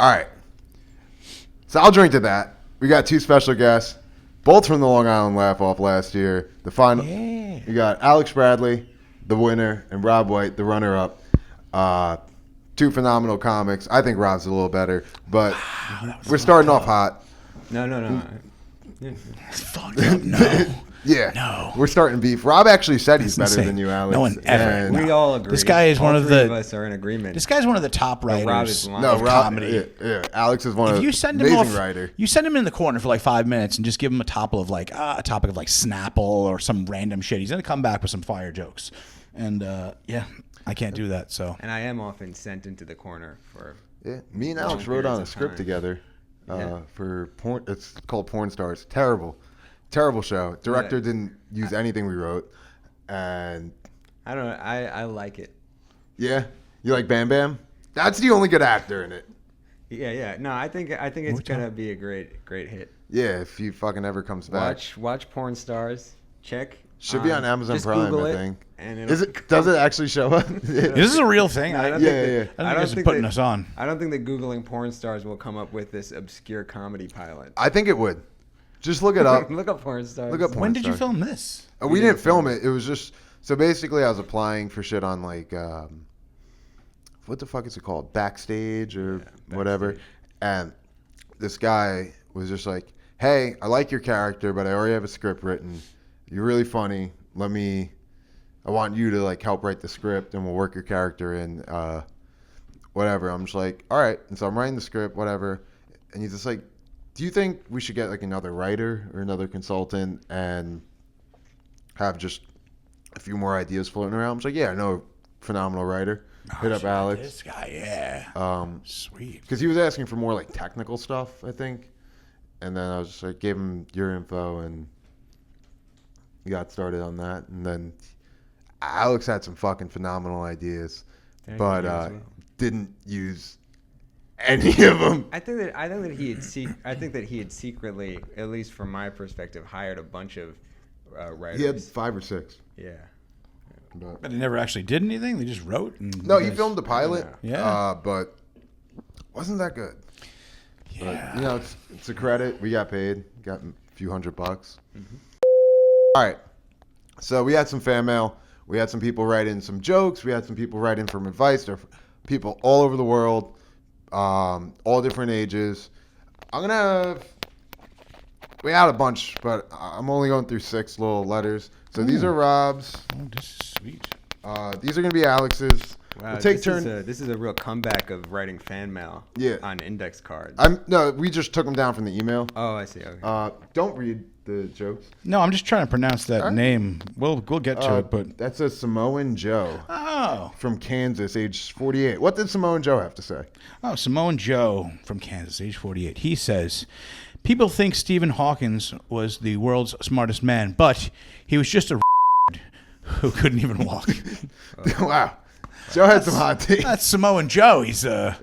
All right. So I'll drink to that. We got 2 special guests, both from the Long Island Laugh Off last year. The final. Yeah. We got Alex Bradley, the winner, and Rob White, the runner-up. 2 phenomenal comics. I think Rob's a little better, but we're starting off hot. No. Fuck no. Yeah. No. We're starting beef. Rob actually said he's That's better insane. than you, Alex. No one ever. And- No. We all agree. This guy is All one of three the- of us are in agreement. This guy's one of the top Rob writers is lying. No, of Rob, comedy. Yeah. Alex is one If of you send him amazing off, writer. you send him in the corner for like 5 minutes and just give him a topic of like Snapple or some random shit. He's gonna come back with some fire jokes, and yeah, I can't do that. So And I am often sent into the corner for. Yeah, me and Long Alex wrote on a periods of script time. together Yeah. for porn. It's called Porn Stars. Terrible show. Director didn't use anything we wrote, and I don't know. I like it. yeah, you like Bam Bam? That's the only good actor in it. Yeah. No, I think it's gonna be a great hit. Yeah, if he fucking ever comes back, Watch Porn Stars. Check. should be on Amazon just Prime. Google I it, think. And it'll- Is it? Does it actually show up? this is a real thing. I don't think think Yeah, that- yeah. I think I this don't is think putting that- us on. I don't think that Googling porn stars will come up with this obscure comedy pilot. I think it would. Just look it up. Look up porn stars. Look up porn When did you star. film this? We didn't film it. It was just so basically I was applying for shit on like what the fuck is it called? Backstage or whatever. And this guy was just like, "Hey, I like your character, but I already have a script written. You're really funny. I want you to like help write the script and we'll work your character in whatever." I'm just like, "All right." And so I'm writing the script, whatever. And he's just like, "Do you think we should get like another writer or another consultant and have just a few more ideas floating around?" I'm just like, "Yeah, I know a phenomenal writer. Hit up Alex." This guy, yeah. Sweet. Because he was asking for more like technical stuff, I think. And then I was just like, gave him your info and we got started on that. And then Alex had some fucking phenomenal ideas, Thank but you as well. didn't use any of them. I think that he had secretly, at least from my perspective, hired a bunch of writers. He had 5 or 6. Yeah. But But he never actually did anything. They just wrote. And no, you he guys- filmed the pilot. Yeah. But wasn't that good. Yeah. But, you know, it's a credit. We got paid. Got a few $100. All right. So we had some fan mail. We had some people write in some jokes. We had some people write in from advice. There are people all over the world, all different ages. We had a bunch, but I'm only going through 6 little letters. So these are Rob's. Oh, this is sweet. These are going to be Alex's. Wow, We'll take this turns. This is a real comeback of writing fan mail. Yeah. On index cards. No, we just took them down from the email. Oh, I see. Okay. Don't read the jokes. No, I'm just trying to pronounce that All right. name. We'll get to it, but That's a Samoan Joe oh, from Kansas, age 48. What did Samoan Joe have to say? Samoan Joe from Kansas, age 48. He says, "People think Stephen Hawkins was the world's smartest man, but he was just a who couldn't even walk." Wow. Joe had some hot takes. That's Samoan Joe. He's Yeah.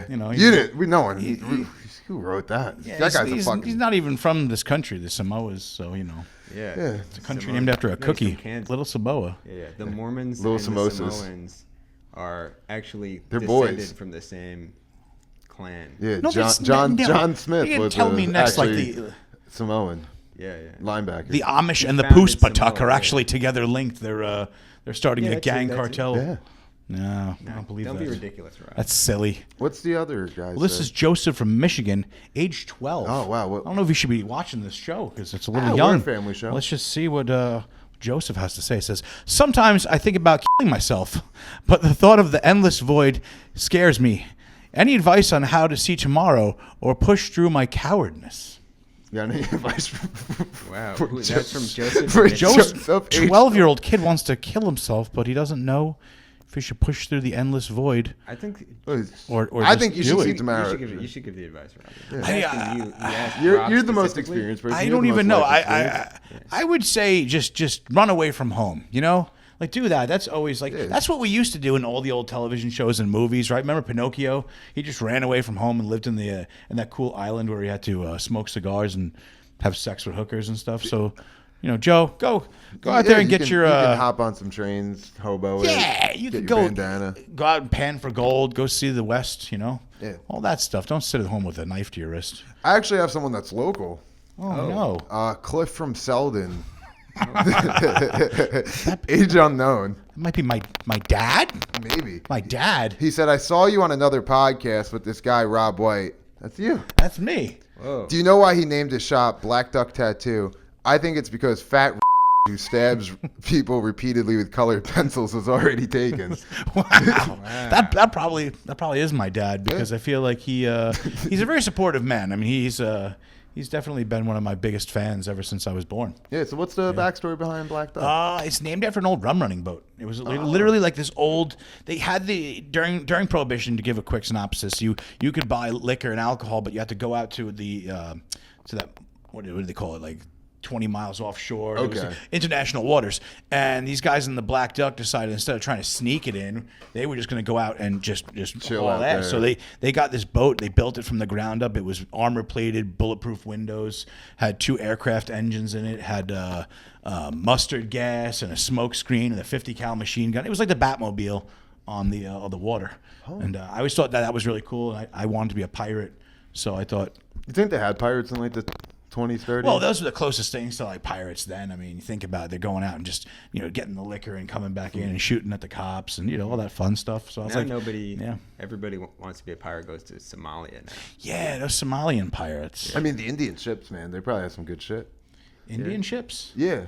you know, you didn't. No one. Who wrote that? yeah, That guy's he's, a fucking. he's not even from this country, the Samoas. So you know, Yeah. Yeah. it's a country Samoan. named after a No, he's cookie, from Kansas. Little Samoa. Yeah. The Mormons Little and samosas. the Samoans are actually They're descended boys. from the same clan. Yeah. No, John that's- John no, John Smith you can was tell me next, like actually Samoan Yeah. linebacker. The Amish and the founded Puspatuk Samoa, are yeah. actually together linked. They're starting Yeah, a that's it, gang that's it. cartel. yeah. No, I don't believe Don't that. be ridiculous, Rob. That's silly. What's the other guy? Well, this is Joseph from Michigan, age 12. Oh, wow. I don't know if you should be watching this show because it's a little we're a young. family show. Let's just see what Joseph has to say. It says, "Sometimes I think about killing myself, but the thought of the endless void scares me. Any advice on how to see tomorrow or push through my cowardness?" You got any advice? Wow. for That's from Jo- Joseph. for Mitchell. Joseph, age 12-year-old kid wants to kill himself, but he doesn't know if he should push through the endless void. I think Or I just think you do should it. see tomorrow. You should give the advice, Rob. You're the most experienced person. I You're don't the even most know. life I experience. I would say just run away from home. You know, like do that. That's always like that's what we used to do in all the old television shows and movies, right? Remember Pinocchio? He just ran away from home and lived in that cool island where he had to smoke cigars and have sex with hookers and stuff. So Joe, go out there and you get can, your. You can hop on some trains, hobo it. Yeah, you get can your go bandana. go out and pan for gold. Go see the West. Yeah. All that stuff. Don't sit at home with a knife to your wrist. I actually have someone that's local. Oh no, Cliff from Selden. Age unknown. it might be my dad. Maybe. My dad. He said, I saw you on another podcast with this guy, Rob White. That's you. That's me. Whoa. Do you know why he named his shop Black Duck Tattoo? I think it's because fat who stabs people repeatedly with colored pencils was already taken. Wow. That probably is my dad because I feel like he's a very supportive man. I mean, he's definitely been one of my biggest fans ever since I was born. Yeah, so what's the backstory behind Black Duck? It's named after an old rum running boat. It was literally like this old. They had during Prohibition, to give a quick synopsis. You could buy liquor and alcohol, but you had to go out to the to that what do they call it, like 20 miles offshore. It was Okay. international waters. And these guys in the Black Duck decided instead of trying to sneak it in, they were just going to go out and just Chill haul out ass. there. So they got this boat. They built it from the ground up. It was armor plated, bulletproof windows, had 2 aircraft engines in it, had mustard gas and a smoke screen and a 50 cal machine gun. It was like the Batmobile on the water. And I always thought that was really cool. I wanted to be a pirate. So I thought, You think they had pirates in like the 20s, 30s? well, those were the closest things to like pirates then. I mean, you think about it, they're going out and just getting the liquor and coming back in and shooting at the cops and all that fun stuff. So I was Now like, everybody wants to be a pirate goes to Somalia now. yeah, those Somalian pirates, I mean, the Indian ships, man, they probably have some good shit. Indian ships. Yeah.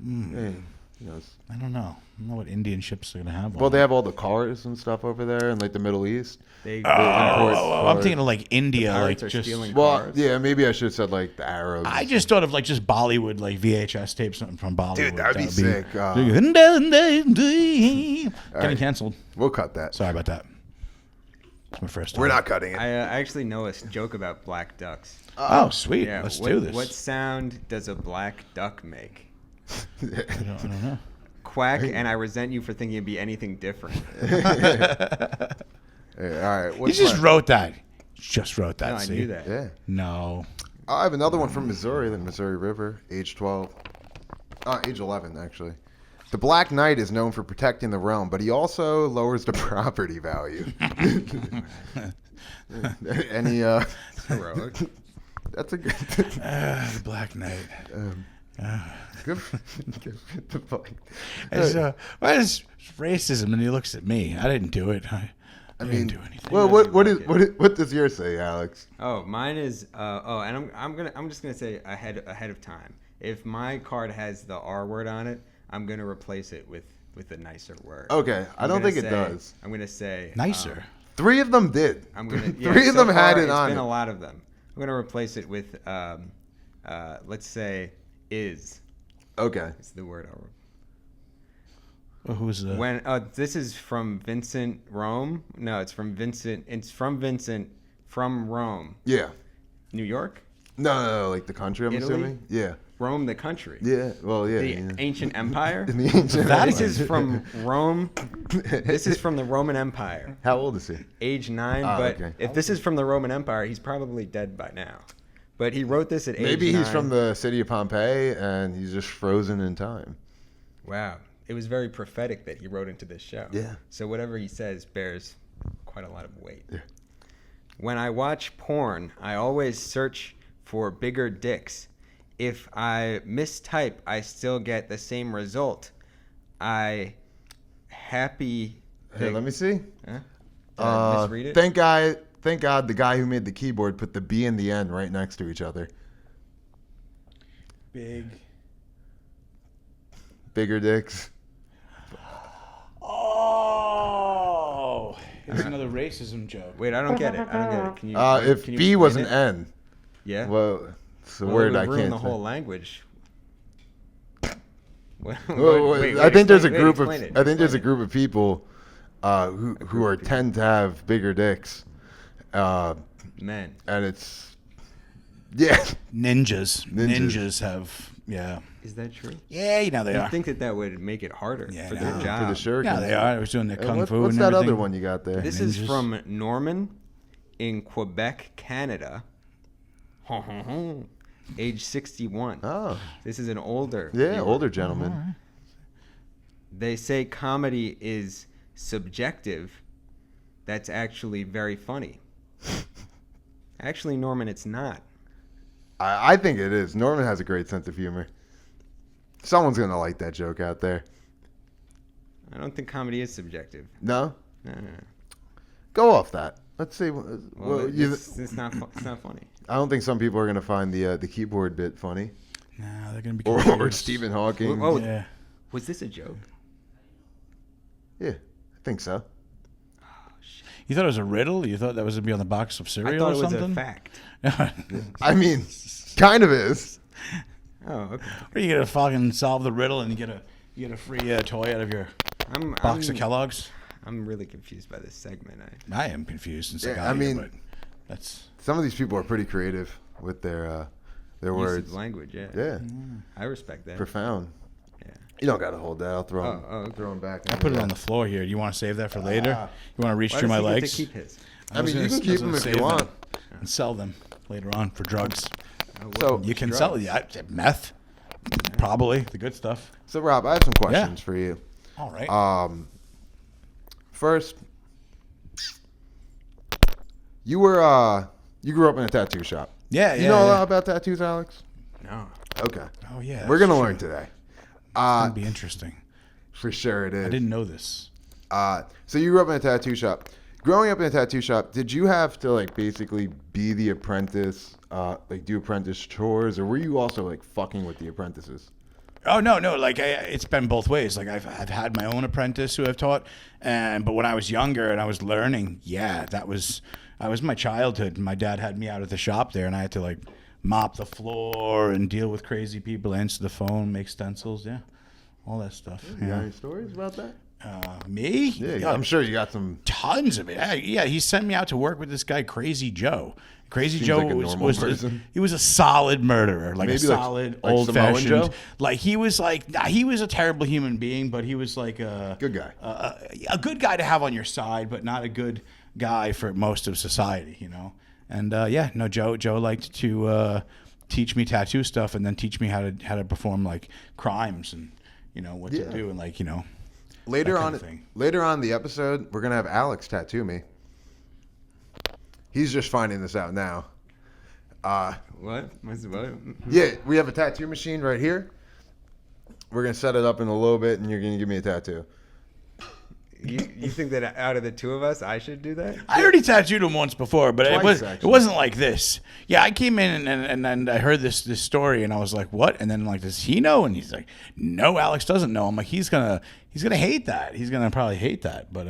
Yeah. I don't know. I don't know what Indian ships are gonna have. Well, they have all the cars and stuff over there in like the Middle East. They import I'm cars. thinking of like India, pirates like are just. stealing Well, cars. yeah, maybe I should have said like the Arabs. I just thought of like just Bollywood, like VHS tapes, something from Bollywood. Dude, that'd be sick. Getting canceled. We'll cut that. Sorry about that. It's my first time. We're not cutting it. I actually know a joke about black ducks. Oh, sweet. Yeah, Let's what, do this. What sound does a black duck make? I don't know. Quack, and I resent you for thinking it'd be anything different. Hey, all right. He What's just my- wrote that. Just wrote that. No, I see? knew that. Yeah. No. I have another one from Missouri, the Missouri River, age 12. Age 11, actually. The Black Knight is known for protecting the realm, but he also lowers the property value. Any, Heroic. that's a good. The Black Knight. Good. The fuck? What is racism? And he looks at me. I didn't do it. I didn't do anything. Well, what does yours say, Alex? Oh, mine is. And I'm just gonna say ahead of time. If my card has the R word on it, I'm gonna replace it with a nicer word. Okay, I don't think it does. I'm gonna say Nicer. 3 of them did. I'm gonna. Three of them had it on It's been it. a lot of them. I'm gonna replace it with let's say is. Okay. It's the word R word. Well, who's the? When this is from Vincent Rome. No, it's from Vincent. It's from Vincent from Rome, Yeah. New York, No, like the country, I'm Italy? assuming. Yeah. Rome, the country, Yeah. Well, yeah. the yeah. ancient empire. In the ancient. This is from Rome. This is from the Roman Empire, How old is he? age 9. Ah, but okay. if this is from the Roman Empire, he's probably dead by now. But he wrote this at age 9. Maybe he's from the city of Pompeii and he's just frozen in time. Wow. It was very prophetic that he wrote into this show. Yeah. So whatever he says bears quite a lot of weight. Yeah. When I watch porn, I always search for bigger dicks. If I mistype, I still get the same result. Hey, Let me see. Huh? Did I misread it? Thank God the guy who made the keyboard put the B and the N right next to each other. Bigger dicks. Oh, it's another racism joke. Wait, I don't get it. Can you? If can you B was explain an it? N, Yeah. well, it's a Well, word it I would ruin can't the say. whole language. Well, Wait, I think there's a explain- group explain of it, I think there's a explain group of people who are tend to have bigger dicks, it. Men. and it's yeah. Ninjas. Ninjas. Ninjas have, yeah. Is that true? Yeah, they I are. think that would make it harder Yeah, for no. their For the job. For the shurikens. Yeah, they are. I was doing the kung fu What's and that everything. other one you got there? This is Ninjas. from Norman in Quebec, Canada. age 61. Oh, This is an older. yeah, viewer. older gentleman. All right. They say comedy is subjective. That's actually very funny. Actually, Norman, it's not. I think it is. Norman has a great sense of humor. Someone's gonna like that joke out there. I don't think comedy is subjective. No, No. go off that. Let's see. Well, it's not funny. I don't think some people are gonna find the keyboard bit funny, No, they're gonna be or confused. Stephen Hawking. Oh, Yeah. Was this a joke? Yeah, I think so. You thought it was a riddle? You thought that was gonna be on the box of cereal I thought or it was something? a fact. I mean, kind of is. Oh, okay. Are you gonna fucking solve the riddle and you get a free toy out of your box of Kellogg's? I'm really confused by this segment. I am confused since I Yeah, got I here, mean- but that's Some of these people are pretty creative with their Use of words. language, yeah. Yeah, I respect that. profound. Yeah. You don't gotta hold that. I'll throw him. Oh, Throw him back. I put it on the floor here. Do you want to save that for later? You want to reach Why through does my he get legs? to keep his? I mean, you was can gonna keep them if save you them want. and sell them later on for drugs. So, You can sell meth, probably the good stuff. so Rob, I have some questions for you. All right. First, you grew up in a tattoo shop. yeah, You know a lot about tattoos, Alex? No. Okay. Oh yeah. We're gonna that's learn true. today. It's gonna be interesting. For sure it is. I didn't know this. So you grew up in a tattoo shop. Growing up in a tattoo shop, did you have to like basically be the apprentice, like do apprentice chores, or were you also like fucking with the apprentices? Oh no. Like it's been both ways. Like I've had my own apprentice who I've taught, but when I was younger and I was learning, yeah, that was my childhood. My dad had me out at the shop there, and I had to like mop the floor and deal with crazy people, answer the phone, make stencils, yeah, all that stuff. You got Yeah. any stories about that? Me? Yeah, I'm sure you got some. Tons of it. Yeah, he sent me out to work with this guy, Crazy Joe. Crazy Seems Joe like a normal person. he was a solid murderer, like Maybe a like- solid like old Samoan fashioned. Joe? Like he was a terrible human being, but he was like a Good guy. a good guy to have on your side, but not a good guy for most of society, you know. And Joe liked to teach me tattoo stuff, and then teach me how to perform like crimes and what Yeah. to do, and like Later that kind on, of thing. later on in the episode, we're gonna have Alex tattoo me. He's just finding this out now. What? What? Yeah, we have a tattoo machine right here. We're gonna set it up in a little bit, and you're gonna give me a tattoo. You think that out of the two of us, I should do that? I already tattooed him once before, but Twice, it actually. wasn't like this. Yeah, I came in and I heard this story, and I was like, "What?" And then like, does he know? And he's like, "No, Alex doesn't know." I'm like, he's gonna hate that. He's gonna probably hate that. But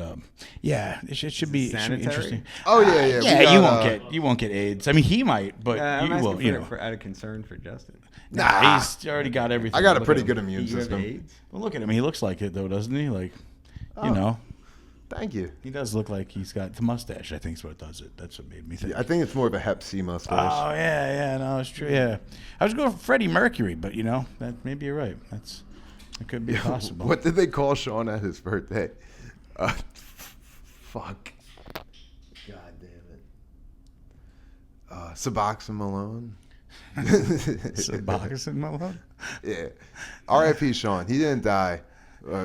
yeah, it should be sanitary? interesting. Oh yeah, yeah. Yeah, we you got, you won't get AIDS. I mean, he might, but I'm you asking won't. You know, for out of concern for Justin. nah, he's already got everything. I got a Look pretty at good him. immune You have system. AIDS? Well, look at him. He looks like it though, doesn't he? Like, Oh. you know, Thank you. he does look like he's got the mustache. I think is what does it. That's what made me think. I think it's more of a Hep C mustache. Oh yeah, no, it's true. Yeah, I was going for Freddie Mercury, but that maybe you're right. That could be possible. What did they call Sean at his birthday? Fuck. God damn it. Suboxone Malone. Suboxone Malone? Yeah. R.I.P. Sean. He didn't die.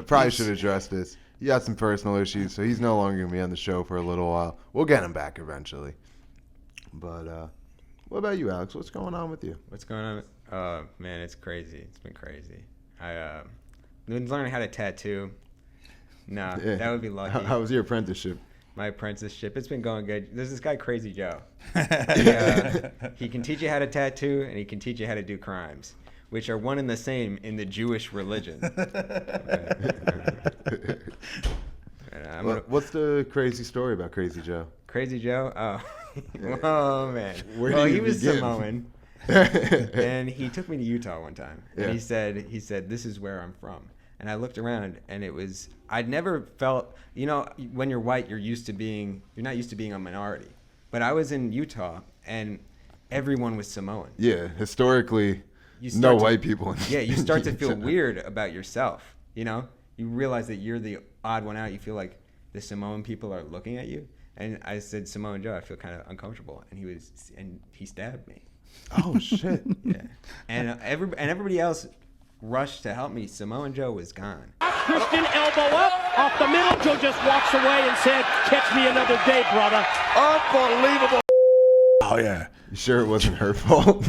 Probably should address this. He got some personal issues, so he's no longer going to be on the show for a little while. We'll get him back eventually. But what about you, Alex? What's going on with you? What's going on? Man, it's crazy. It's been crazy. I've been learning how to tattoo. Nah, Yeah. that would be lucky. How was your apprenticeship? My apprenticeship, it's been going good. There's this guy, Crazy Joe. He can teach you how to tattoo, and he can teach you how to do crimes, which are one and the same in the Jewish religion. What's the crazy story about Crazy Joe? Crazy Joe? Oh, oh man. Where do Well, you he was begin? Samoan, and he took me to Utah one time, and Yeah. he said, "This is where I'm from." And I looked around, and I'd never felt, when you're white, you're not used to being a minority. But I was in Utah, and everyone was Samoan. Yeah, historically, You no start to- white people. Yeah, you start to feel weird about yourself. You realize that you're the odd one out. You feel like the Samoan people are looking at you. And I said, Samoan Joe, I feel kind of uncomfortable. And he stabbed me. Oh shit. Yeah, and everybody else rushed to help me. Samoan Joe was gone. Christian elbow up, off the middle. Joe just walks away and said, "Catch me another day, brother." Unbelievable. Oh yeah. You sure it wasn't her fault?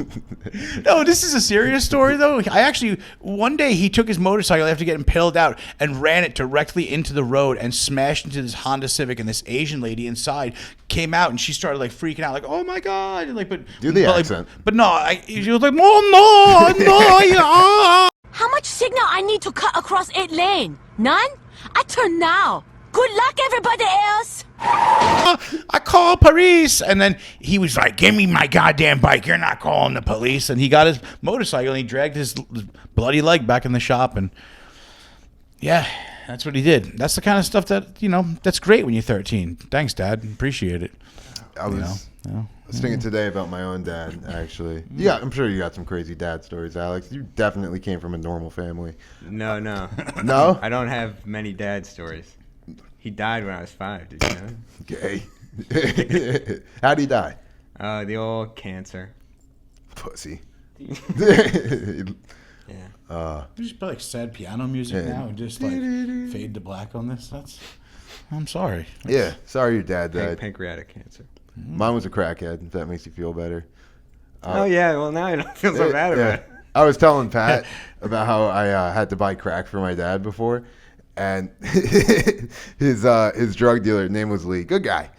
No, this is a serious story though. I actually one day he took his motorcycle after getting impaled out and ran it directly into the road and smashed into this Honda Civic, and this Asian lady inside came out and she started like freaking out, like, "Oh my god!" And, like, but Do the but, accent. But no, she was like, "Oh no, no, yeah." How much signal I need to cut across 8 lane? None? I turn now. Good luck, everybody else. I call police, and then he was like, "Give me my goddamn bike. You're not calling the police." And he got his motorcycle and he dragged his bloody leg back in the shop, and yeah, that's what he did. That's the kind of stuff that, that's great when you're 13. Thanks, Dad. Appreciate it. I was thinking today about my own dad, actually. Yeah, I'm sure you got some crazy dad stories, Alex. You definitely came from a normal family. No. No? I don't have many dad stories. He died when I was 5. Did you know? Gay. How'd he die? The old cancer. Pussy. Yeah. Just play like sad piano music Yeah. now and just like fade to black on this. I'm sorry. Yeah, sorry your dad died. Pancreatic cancer. Mine was a crackhead, if that makes you feel better. Oh yeah. Well, now I don't feel so bad about it. I was telling Pat about how I had to buy crack for my dad before, and his drug dealer name was Lee. Good guy.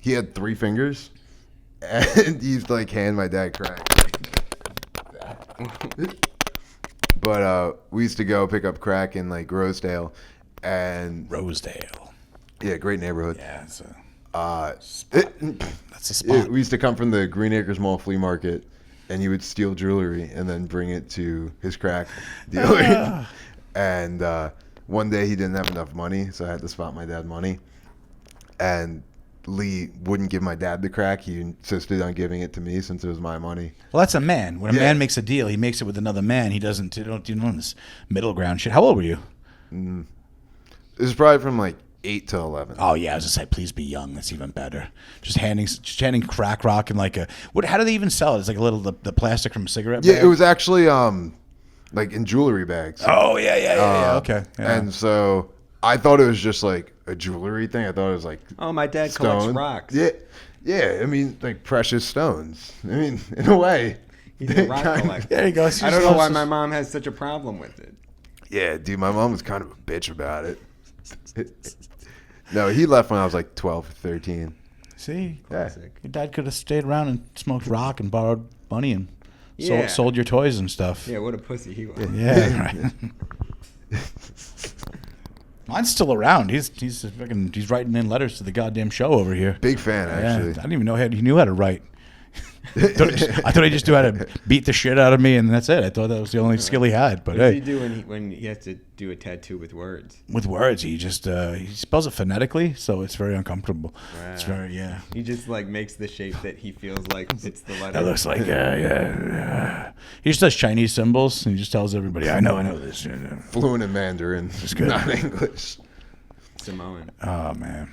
He had 3 fingers, and he used to like hand my dad crack. But we used to go pick up crack in like Rosedale, and Rosedale. yeah, great neighborhood. Yeah, it's That's a spot. We used to come from the Green Acres Mall flea market, and he would steal jewelry and then bring it to his crack dealer. And one day he didn't have enough money, so I had to spot my dad money. And Lee wouldn't give my dad the crack. He insisted on giving it to me since it was my money. Well, that's a man. When a Yeah. man makes a deal, he makes it with another man. He doesn't do this middle ground shit. How old were you? It was probably from like 8 to 11. Oh yeah, I was gonna say, please be young. That's even better. Just handing crack rock and like a what? How do they even sell it? It's like a little the plastic from a cigarette. Yeah, bag? it was actually like in jewelry bags. Oh yeah. Okay. Yeah. And so I thought it was just like a jewelry thing. I thought it was like Oh, my dad collects stone. rocks. Yeah. I mean, like precious stones. I mean, in a way. He's a rock collector. there you go. I don't know why my mom has such a problem with it. Yeah, dude, my mom was kind of a bitch about it. No, he left when I was like 12 or 13. See, Yeah. your dad could have stayed around and smoked rock and borrowed money and Yeah. sold your toys and stuff. Yeah, what a pussy he was. Yeah, right. Mine's still around. He's writing in letters to the goddamn show over here. Big fan, Yeah, actually. I didn't even know he knew how to write. I thought he just knew how to beat the shit out of me, and that's it. I thought that was the only skill he had. But What does hey, he do when he has to do a tattoo with words? with words, he just he spells it phonetically, so it's very uncomfortable. It's very He just like makes the shape that he feels like it's the letter. That looks like yeah. He just does Chinese symbols, and he just tells everybody, "I know this." Fluent in Mandarin, good. not English. Samoan. Oh man,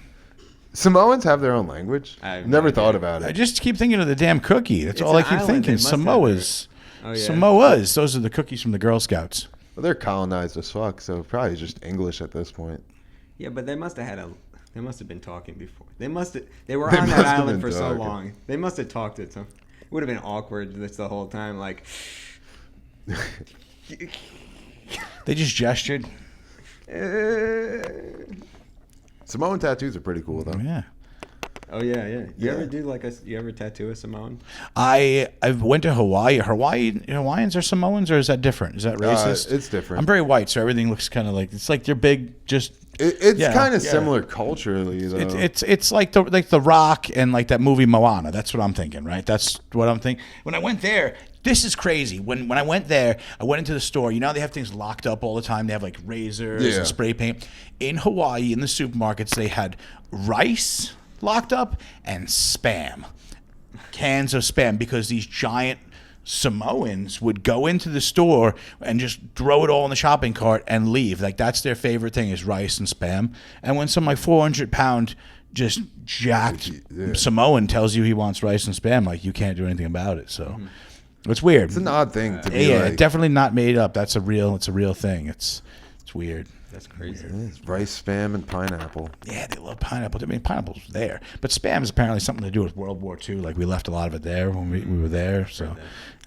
Samoans have their own language. I have Never no thought idea. about I it. just keep thinking of the damn cookie. That's It's all I an keep island. They thinking. must have Samoas. Oh, yeah. Samoas. Those are the cookies from the Girl Scouts. Well, they're colonized as fuck, so probably just English at this point. Yeah, but they must have been talking before. They were They on must that have island been for so talking. long. They must have talked to some. It would have been awkward this the whole time. Like, They just gestured. Samoan tattoos are pretty cool, though. Yeah. oh yeah. You Yeah. ever do like you ever tattoo a Samoan? I went to Hawaii. Hawaiians are Samoans, or is that different? Is that racist? It's different. I'm very white, so everything looks kind of like it's like they're big. Just It's Yeah, kind of yeah. similar culturally, though. it's like the Rock and like that movie Moana. That's what I'm thinking, right? That's what I'm thinking. When I went there, this is crazy. When I went there, I went into the store. You know how they have things locked up all the time. They have like razors Yeah. and spray paint. In Hawaii, in the supermarkets, they had rice locked up and Spam, cans of Spam, because these giant Samoans would go into the store and just throw it all in the shopping cart and leave. Like that's their favorite thing is rice and Spam. And when some like 400-pound just jacked Yeah. Samoan tells you he wants rice and spam, like you can't do anything about it. So it's weird. It's an odd thing to be Yeah, like. definitely not made up. It's a real thing. It's weird. That's crazy. It's rice, spam, and pineapple. Yeah, they love pineapple. I mean, pineapple's there, but spam is apparently something to do with World War II. Like we left a lot of it there when we were there. So,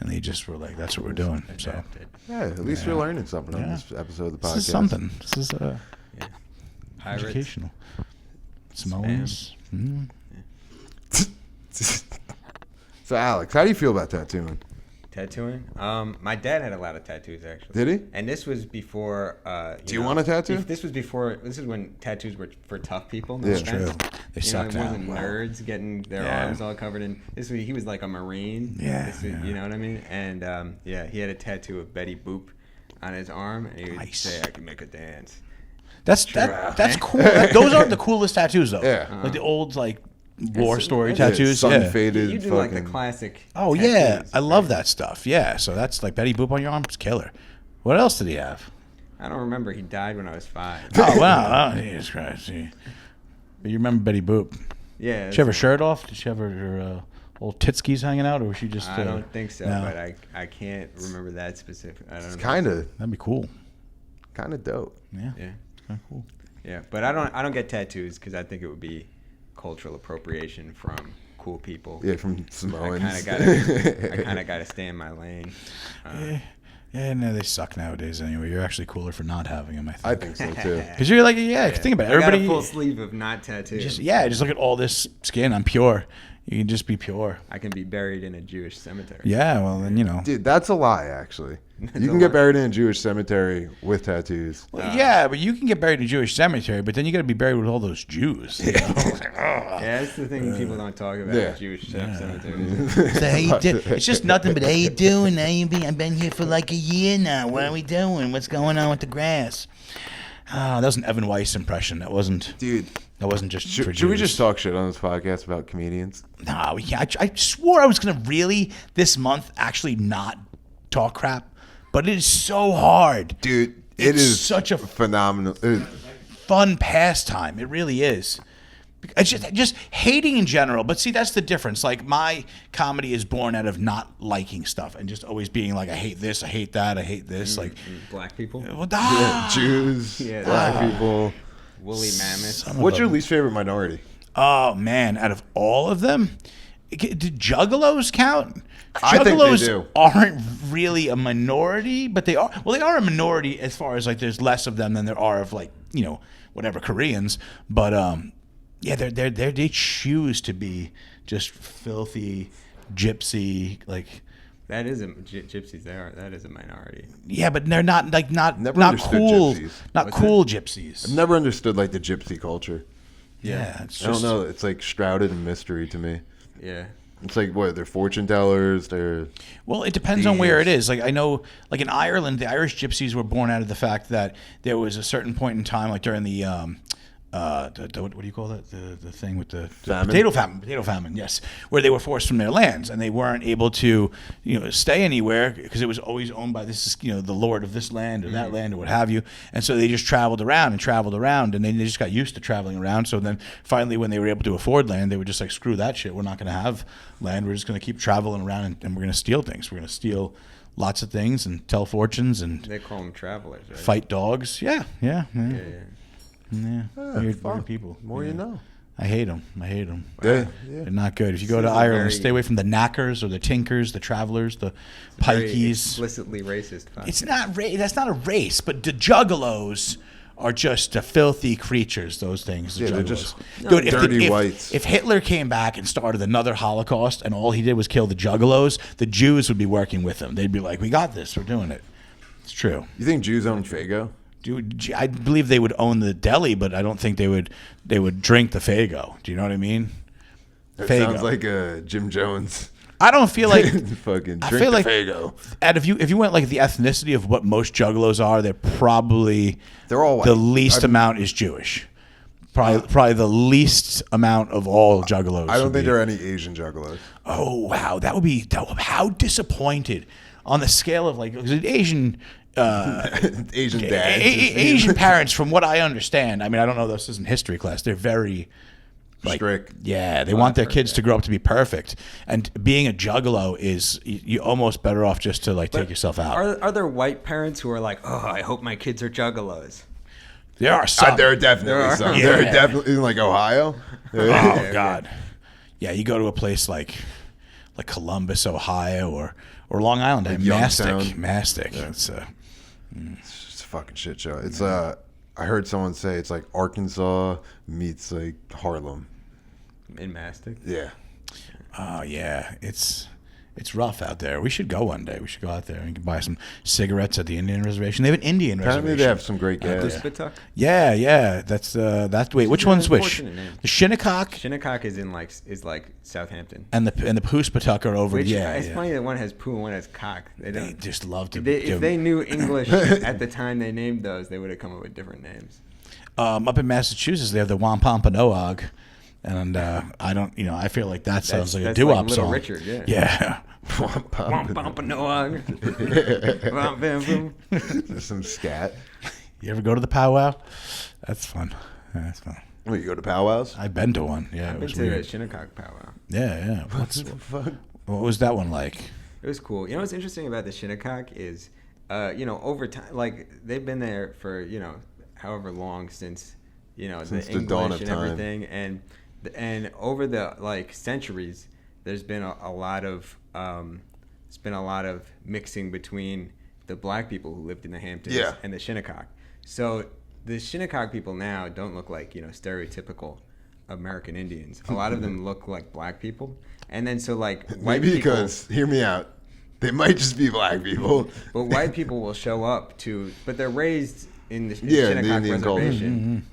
and they just were like, "That's what we're doing." So Yeah, at least you're learning something on Yeah. this episode of the podcast. this is something. This is Pirates. educational. Samoans. So, Alex, how do you feel about tattooing? Tattooing? My dad had a lot of tattoos actually. Did he? And this was before. Do you want a tattoo? This was before. This is when tattoos were for tough people. No Yeah. offense. True. They You know, sucked it out. wasn't nerds getting their Yeah. arms all covered in. He was like a Marine. Yeah, This was- yeah. You know what I mean? And yeah, he had a tattoo of Betty Boop on his arm, and he would Nice. say, "I can make a dance." That's cool. Those aren't the coolest tattoos though. Yeah. Like the old like war story Yeah, tattoos. Sun Yeah. faded. You do like the fucking- classic. Oh yeah, tattoos, I love right? that stuff. Yeah, so that's like Betty Boop on your arm. It's killer. What else did he have? I don't remember. He died when I was 5. Oh wow! Oh, Jesus Christ! See. But you remember Betty Boop? Yeah. Did she have her shirt off? Did she have her old titskis hanging out, or was she just? I don't think so, no. but I can't remember that specific. I don't It's know. kind of That'd be cool. dope. Yeah, Yeah. kind of cool. Yeah, but I don't get tattoos because I think it would be cultural appropriation from cool people. Yeah, from I Samoans. kind of gotta stay in my lane. Yeah, no, they suck nowadays. Anyway, you're actually cooler for not having them. I think so too. Because you're like, yeah, think about it. I got Everybody, a full sleeve of not tattoos. just look at all this skin. I'm pure. You can just be pure. I can be buried in a Jewish cemetery. Yeah, well then Dude, that's a lie, actually. That's You a can get lie. buried in a Jewish cemetery with tattoos. Well, yeah, but you can get buried in a Jewish cemetery, but then you got to be buried with all those Jews. You know? Yeah, that's the thing people don't talk about. Yeah. Jewish cemeteries. So how you do? It's just nothing but how you doing? How you been? I've been here for like a year now. What are we doing? What's going on with the grass? That was an Evan Weiss impression. That wasn't. Dude, That wasn't just for should we Jews. just talk shit on this podcast about comedians? No, we can't. I swore I was gonna really this month actually not talk crap, but it is so hard. Dude, It's is such a phenomenal. Fun pastime. It really is. It's just hating in general. But see, that's the difference. Like my comedy is born out of not liking stuff and just always being like, I hate this, I hate that, I hate this. Like, Black people, well, Jews, Yeah. black people. woolly mammoths. What's your least favorite minority? Oh man, out of all of them, did juggalos count? I think they Juggalos do. aren't really a minority, but they are. Well, they are a minority as far as like there's less of them than there are of like whatever Koreans. But yeah, they choose to be just filthy, gypsy like. That is gypsies. That is a minority. Yeah, but they're not like not Never not understood cool, gypsies. not What's cool gypsies. I've never understood like the gypsy culture. Yeah, it's I don't just, know. It's like shrouded in mystery to me. Yeah. It's like what? They're fortune tellers. They're Well, it depends on where it is. Like I know, like in Ireland, the Irish gypsies were born out of the fact that there was a certain point in time, like during the what do you call that? The thing with the Famine? potato famine, yes, where they were forced from their lands and they weren't able to, stay anywhere because it was always owned by this, the lord of this land or that land or what have you. And so they just traveled around and they just got used to traveling around. So then finally, when they were able to afford land, they were just like, screw that shit. We're not going to have land. We're just going to keep traveling around and we're going to steal things. We're going to steal lots of things and tell fortunes and They call them travelers, right? fight dogs. Yeah. Yeah. Weird people. more you know. I hate them. Yeah. They're not good. If you go to Seems Ireland, very- stay away from the knackers or the tinkers, the travelers, the Very pikeys. explicitly racist. It's not that's not a race, but the juggalos are just filthy creatures. Those things. The Yeah, they're juggalos. just Dude, dirty whites. If Hitler came back and started another Holocaust and all he did was kill the juggalos, the Jews would be working with him. They'd be like, "We got this. We're doing it." It's true. You think Jews own Fago? Dude, I believe they would own the deli, but I don't think they would drink the Fago. Do you know what I mean? That Fago. sounds like Jim Jones. I don't feel like Fucking I drink feel the like Fago. and if you went like the ethnicity of what most juggalos are, they're all white. the least amount is Jewish. Probably the least amount of all juggalos. I don't would think be. there are any Asian juggalos. Oh wow, that would be how disappointed on the scale of like because Asian. Asian dads. Asian parents, from what I understand, I mean, I don't know. This isn't history class. They're very Strict. Yeah, they want their kids to grow up to be perfect. And being a juggalo is you almost better off just to like take yourself out. Are there white parents who are like, oh, I hope my kids are juggalos? There are some. There are definitely There are. some. Yeah. There are definitely in like Ohio. Oh God. Yeah, you go to a place like Columbus, Ohio, or Long Island, Like Mastic. Youngstown. It's It's just a fucking shit show. It's I heard someone say it's like Arkansas meets like Harlem. In Mastic? Yeah. oh yeah, it's rough out there. We should go one day. We should go out there and buy some cigarettes at the Indian reservation. They have an Indian Apparently reservation. they have some great gas. Puspatuck? Yeah. That's wait. Which an one's which? unfortunate name. The Shinnecock Shinnecock is like Southampton. and the Poospatuck are over. Which, Yeah, it's yeah. funny that one has poo and one has cock. They They don't. just love to. If they knew English at the time they named those, they would have come up with different names. Up in Massachusetts, they have the Wampanoag, and I don't. I feel like that sounds like a that's doo-wop like Little song. Richard, yeah. Yeah. Wampanoag. Some scat. You ever go to the powwow? That's fun. That's fun. Oh, you go to powwows? I've been to one. Yeah, it Been was to the weird. Shinnecock powwow. Yeah. What was that one like? It was cool. You know what's interesting about the Shinnecock is, over time, like they've been there for however long since Since the the English dawn of and time. everything, and over the centuries, there's been a lot of mixing between the black people who lived in the Hamptons Yeah. and the Shinnecock. So the Shinnecock people now don't look like stereotypical American Indians. A lot of them look like black people, and then so like white Maybe people. because, hear me out, they might just be black people. But white people will show up but they're raised in the Yeah, the Shinnecock Indian culture. reservation.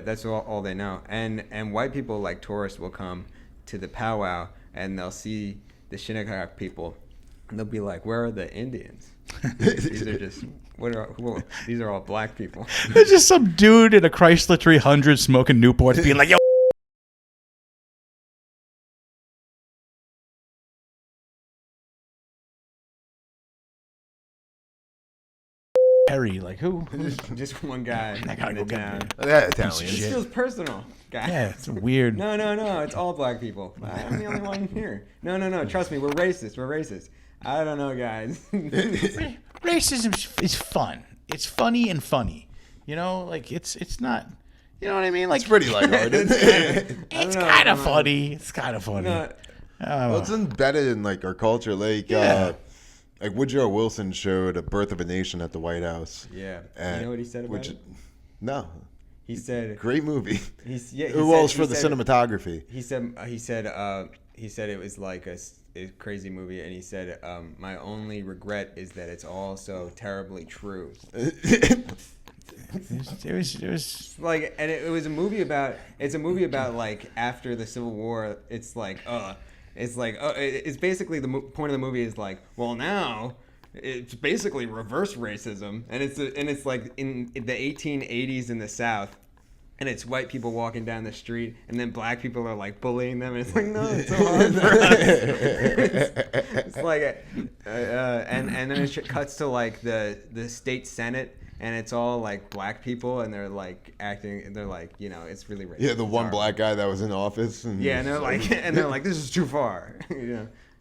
That's all they know. And white people, like tourists, will come to the powwow and they'll see the Shinnecock people, and they'll be like, "Where are the Indians? These are just these are all black people." There's just some dude in a Chrysler 300 smoking Newports being like, yo. Harry, like who? Just one guy I gotta in go the get town. That It Italian. Shit. feels personal, guy. Yeah, it's a weird. No, it's all black people. I'm the only one here. No, trust me, we're racist. I don't know, guys. Racism is fun. It's funny and funny. Like it's not. You know what I mean? Like It's pretty lighthearted. it's know, kind I of don't know. funny. It's kind of funny. No, Well, it's embedded in like our culture. Like, Yeah. like Woodrow Wilson showed A Birth of a Nation at the White House. yeah. And- You know what he said about it? No, He said great movie. he's yeah. Well, it's for the cinematography. He said it was like a crazy movie, and he said my only regret is that it's all so terribly true. It was Like, and it was a movie about. It's a movie about like after the Civil War. It's basically the point of the movie is like, well, now it's basically reverse racism, and it's like in the 1880s in the South. And it's white people walking down the street, and then black people are like bullying them, and it's like, no, it's so hard for us. It's like, and then it cuts to like the state senate, and it's all like black people, and they're like acting, they're like, it's really racist. Yeah, the It's one horrible. black guy that was in office. And Yeah, and they're like, this is too far.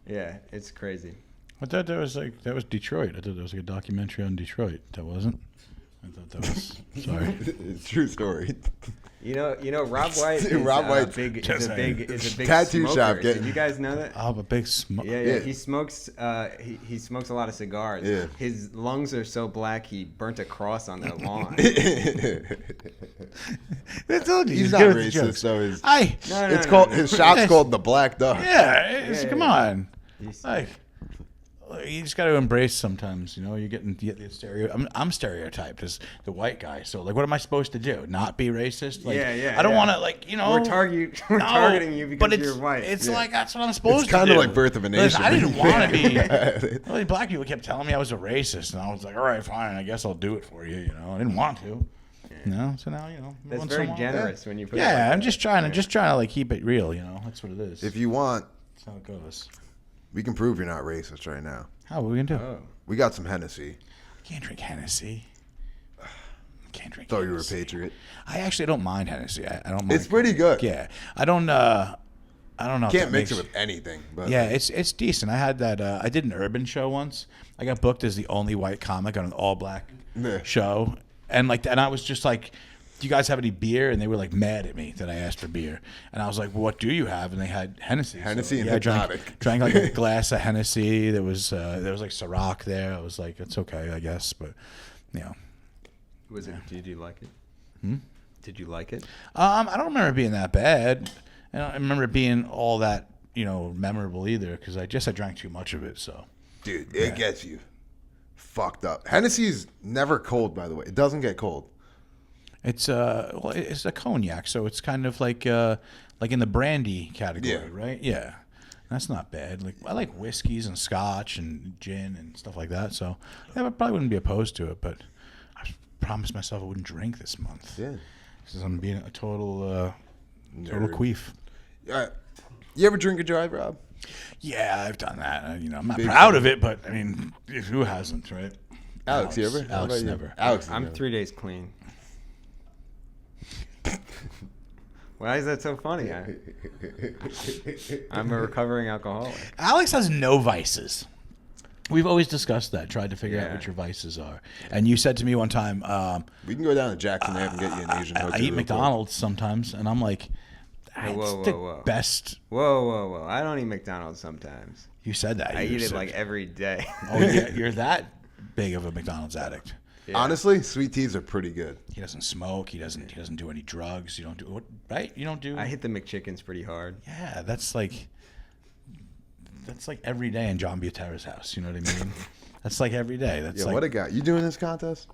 Yeah, it's crazy. I thought that was Detroit. I thought there was like a documentary on Detroit. That wasn't. I thought that was. Sorry. It's a true story. Rob White is Rob White's is a big tattoo smoker. shop Did getting- you guys know that? I'm a big smoke. Yeah. Yeah. He smokes. He smokes a lot of cigars. Yeah. His lungs are so black he burnt a cross on their lawn. I told you. He's he's not good with the racist, jokes. though. His, No, it's called no. his shop's called the Black Duck. Yeah, come on. He's- Like, you just got to embrace sometimes. You're getting the stereo. I'm stereotyped as the white guy. So like, what am I supposed to do? Not be racist? Like, Yeah, I don't yeah. want to We're targeting you because but you're white. It's Yeah. like that's what I'm supposed It's to do. kind of like Birth of a Listen, Nation. I didn't want to be. Well, black people kept telling me I was a racist, and I was like, all right, fine. I guess I'll do it for you. I didn't want to. So now That's once very in a while- generous when you put it Yeah, like I'm that. just trying to like keep it real. That's what it is. If you want, That's how it goes. we can prove you're not racist right now. How are we gonna do? Oh. We got some Hennessy. I can't drink Hennessy. Can't drink. Thought you were a Hennessy. Patriot. I actually don't mind Hennessy. I don't mind. It's pretty good. Yeah, I don't know. If Can't that mix makes- it with anything. But Yeah, it's decent. I had that. I did an urban show once. I got booked as the only white comic on an all black Yeah. show, and I was just like, "Do you guys have any beer?" And they were like mad at me that I asked for beer, and I was like, well, "What do you have?" And they had Hennessy. Hennessy and I drank Hypnotic. like a glass of Hennessy. There was like Ciroc there. I was like, "It's okay, I guess," but you know. Was it? Did you like it? Did you like it? I don't remember it being that bad. I don't remember it being all that memorable either because I drank too much of it. So dude, it gets you fucked up. Hennessy's never cold, by the way. It doesn't get cold. it's it's a cognac, so it's kind of like in the brandy category, Yeah. right? Yeah, that's not bad. Like I like whiskeys and scotch and gin and stuff like that. So yeah, I probably wouldn't be opposed to it, but I promised myself I wouldn't drink this month. Yeah. Because I'm being a total Nerd. queef. You ever drink and drive, Rob? Yeah, I've done that. I'm not Big proud fan. of it, but I mean, who hasn't, right? Alex, you ever? How Alex about you? never. Alex, I'm never. 3 days clean. Why is that so funny? I'm a recovering alcoholic. Alex has no vices. We've always discussed that, tried to figure out Yeah. what your vices are. And you said to me one time, We can go down to Jackson Ave and get you an Asian hookah. I eat real quick. McDonald's sometimes, and I'm like, Hey, it's whoa, the whoa, whoa. best. Whoa. I don't eat McDonald's sometimes. You said that. I You eat it said- like every day. Oh, yeah, you're that big of a McDonald's addict. Yeah. Honestly, sweet teas are pretty good. He doesn't smoke. He doesn't do any drugs. You don't do what, right? You don't do. I hit the McChickens pretty hard. Yeah, that's like every day in John Butera's house. You know what I mean? That's like every day. That's Yeah, like what a guy. You doing this contest?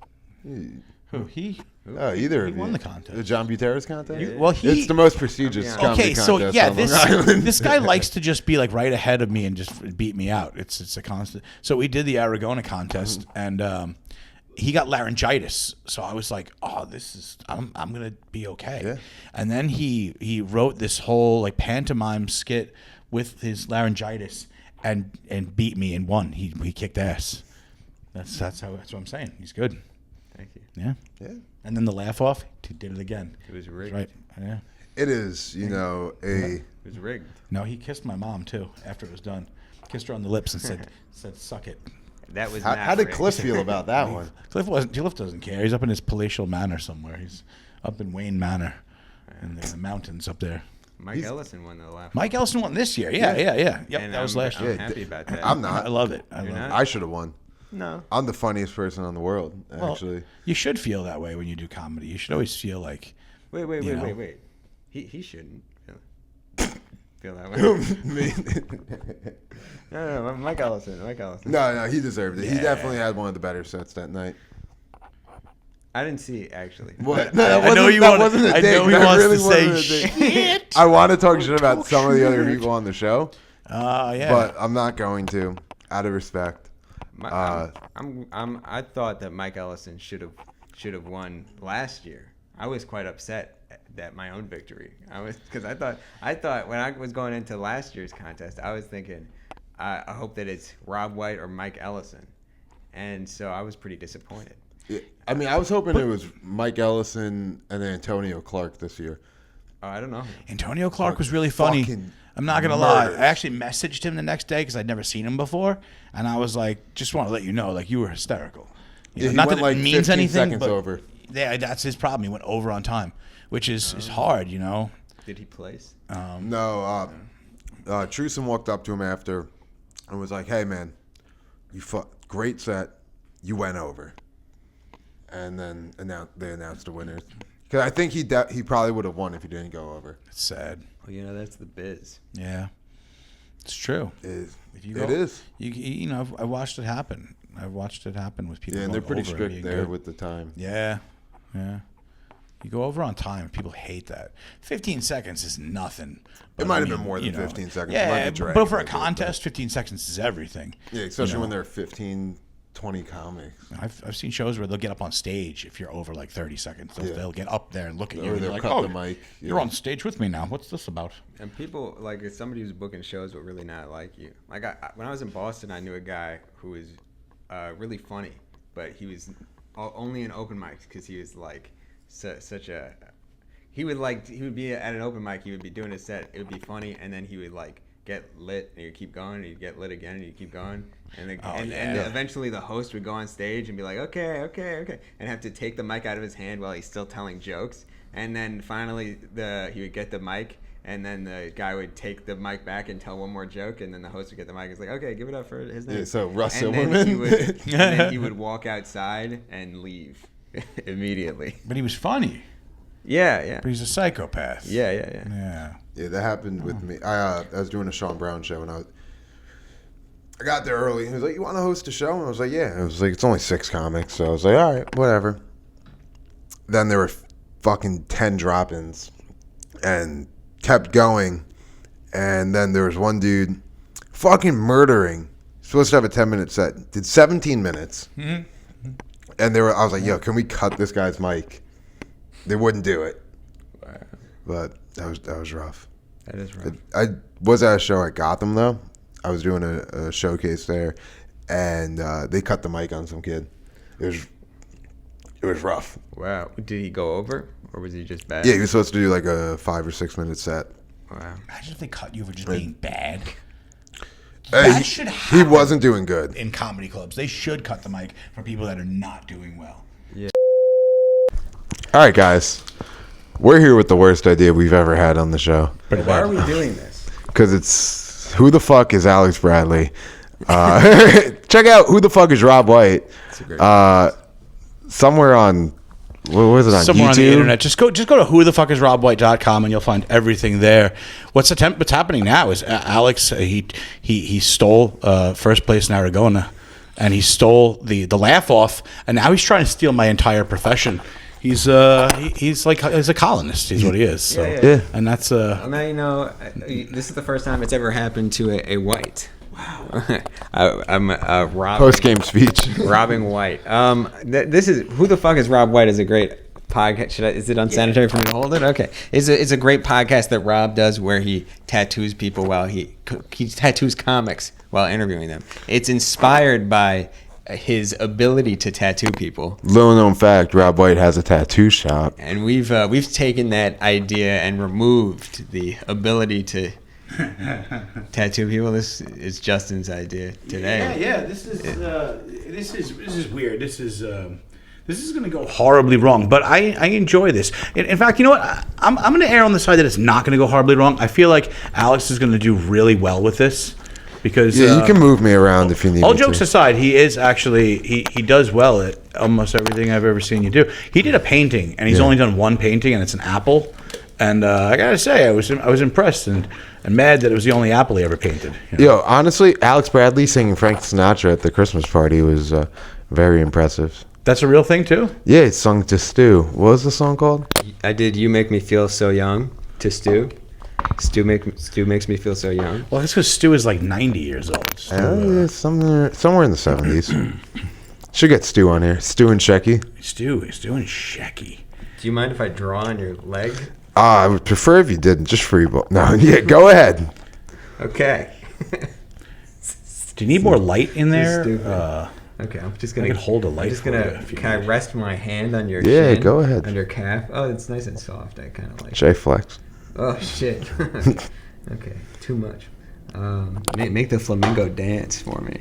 who he. Oh, either He of won you. the contest. The John Butera's contest? Well, he. It's the most prestigious Yeah. comedy Okay, so contest yeah, on Long Island. this guy likes to just be like right ahead of me and just beat me out. It's a constant. So we did the Aragona contest, and he got laryngitis. So I was like, oh, I'm gonna be okay. Yeah. And then he wrote this whole like pantomime skit with his laryngitis and beat me and won. He kicked ass. That's what I'm saying. He's good. Thank you. Yeah. Yeah. And then the laugh off, he did it again. It was rigged. Right. Yeah. It is, a It was rigged. No, he kissed my mom too after it was done. Kissed her on the lips and said suck it. That was how, not how did rigged. Cliff feel about that one? Cliff doesn't care. He's up in his palatial manor somewhere. He's up in Wayne Manor in the mountains up there. Mike Ellison won the last. Mike Ellison won this year. Yeah. Yep, And that was I'm- last I'm year. happy about that. I'm not. I love it. I You're love not? it. I should have won. No. I'm the funniest person in the world, Well, actually. you should feel that way when you do comedy. You should always feel like Wait. You know? He shouldn't feel that way. Me- No, Mike Ellison. no, he deserved it. He Yeah. definitely had one of the better sets that night. I didn't see it actually. What? But I know you that want. wasn't a I dig. know he That wants really to say wasn't a dig. shit. I want to talk shit about some of the other people on the show, Yeah. but I'm not going to, out of respect. I thought that Mike Ellison should have won last year. I was quite upset at my own victory. Because I thought when I was going into last year's contest, I was thinking, I hope that it's Rob White or Mike Ellison, and so I was pretty disappointed. I mean, I was hoping it was Mike Ellison and Antonio Clark this year. Oh, I don't know. Antonio Clark was really funny. Fucking I'm not gonna lie. murders. I actually messaged him the next day because I'd never seen him before, and I was like, "Just want to let you know, like you were hysterical." You Yeah, know, he not went that like it means 15 anything, seconds but over. yeah, that's his problem. He went over on time, which is hard, you know. Did he place? No, Truson walked up to him after and was like, "Hey, man, great set. You went over." And then they announced the winners. Because I think he probably would have won if he didn't go over. It's sad. Well, that's the biz. Yeah, it's true. It If you is. You know, I watched it happen. I've watched it happen with people. Yeah, and they're going pretty over and strict being there good. with the time. Yeah. You go over on time. People hate that. 15 seconds is nothing. But might I have been mean, more than you know, 15 seconds. It might Yeah, be dragged but for a a bit, but- contest, 15 seconds is everything. Yeah, especially You know. when there are 15, 20 comics. I've seen shows where they'll get up on stage if you're over like 30 seconds. They'll get up there and look at you. Or And they'll you're like, cut oh, the mic, you're yeah. on stage with me now. What's this about? And people like if somebody who's booking shows would really not like you. Like when I was in Boston, I knew a guy who was really funny, but he was only in open mics because he was like such a. He would be at an open mic. He would be doing his set. It would be funny, and then he would like get lit, and he'd keep going, and he'd get lit again, and he'd keep going, and eventually the host would go on stage and be like, okay, and have to take the mic out of his hand while he's still telling jokes, and then finally he would get the mic. And then the guy would take the mic back and tell one more joke, and then the host would get the mic. He's like, "Okay, give it up for his name." Yeah, so Russ and Silverman. then he would walk outside and leave immediately. But he was funny. Yeah. But he's a psychopath. Yeah. Yeah, that happened with me. I was doing a Sean Brown show, and I got there early. He was like, "You want to host a show?" And I was like, "Yeah." It was like, it's only 6 comics, so I was like, "All right, whatever." Then there were fucking 10 drop-ins, and kept going, and then there was one dude fucking murdering. Supposed to have a 10-minute set, did 17 minutes, and I was like, "Yo, can we cut this guy's mic?" They wouldn't do it. Wow. But that was rough. That is rough. I was at a show at Gotham though. I was doing a showcase there, and they cut the mic on some kid. It was rough. Wow. Did he go over, or was he just bad? Yeah, he was supposed to do like a 5 or 6 minute set. Wow. Imagine if they cut you for just being bad. Hey, That should he happen wasn't doing good. in comedy clubs. They should cut the mic for people that are not doing well. All right, guys, we're here with the worst idea we've ever had on the show. Why are we doing this? Because it's who the fuck is Alex Bradley? Check out who the fuck is Rob White. Somewhere on what was it on Somewhere YouTube? on the internet. Just go to whothefuckisrobwhite.com and you'll find everything there. What's happening now is Alex he stole first place in Aragona, and he stole the laugh off, and now he's trying to steal my entire profession. He's a colonist. Is what he is. So. Yeah. And that's Well, now this is the first time it's ever happened to a white. Wow. I'm robbing. Post-game speech. Robbing White. This is Who the Fuck is Rob White is a great podcast. Is it unsanitary for me to hold it? Okay. It's a great podcast that Rob does where he tattoos people while he tattoos comics while interviewing them. It's inspired by his ability to tattoo people. Little known fact: Rob White has a tattoo shop. And we've taken that idea and removed the ability to tattoo people. This is Justin's idea today. Yeah. This is weird. This is going to go horribly wrong, but I enjoy this. In fact, you know what? I'm going to err on the side that it's not going to go horribly wrong. I feel like Alex is going to do really well with this. Because Yeah, you can move me around if you need. all me jokes to. aside, he is actually he does well at almost everything I've ever seen you do. He did a painting, and he's only done one painting, and it's an apple. And I gotta say, I was impressed and mad that it was the only apple he ever painted. You know? Yo, honestly, Alex Bradley singing Frank Sinatra at the Christmas party was very impressive. That's a real thing too. Yeah, it's sung to Stu. What was the song called? I did You Make Me Feel So Young to Stu. Stu makes me feel so young. Well, that's because Stu is like 90 years old. Yeah, somewhere in the 70s. Should get Stu on here. Stu and Shecky. He's doing Shecky. Do you mind if I draw on your leg? I would prefer if you didn't. Just free ball. No, yeah, go ahead. Okay. Do you need more light in there? Stupid. Okay, I'm just gonna. I could hold a light I'm just for you gonna. if you Can I need. rest my hand on your Yeah, chin? go ahead. On your calf. Oh, it's nice and soft. I kind of like. J Flex. Oh shit. Okay, too much. Make the flamingo dance for me.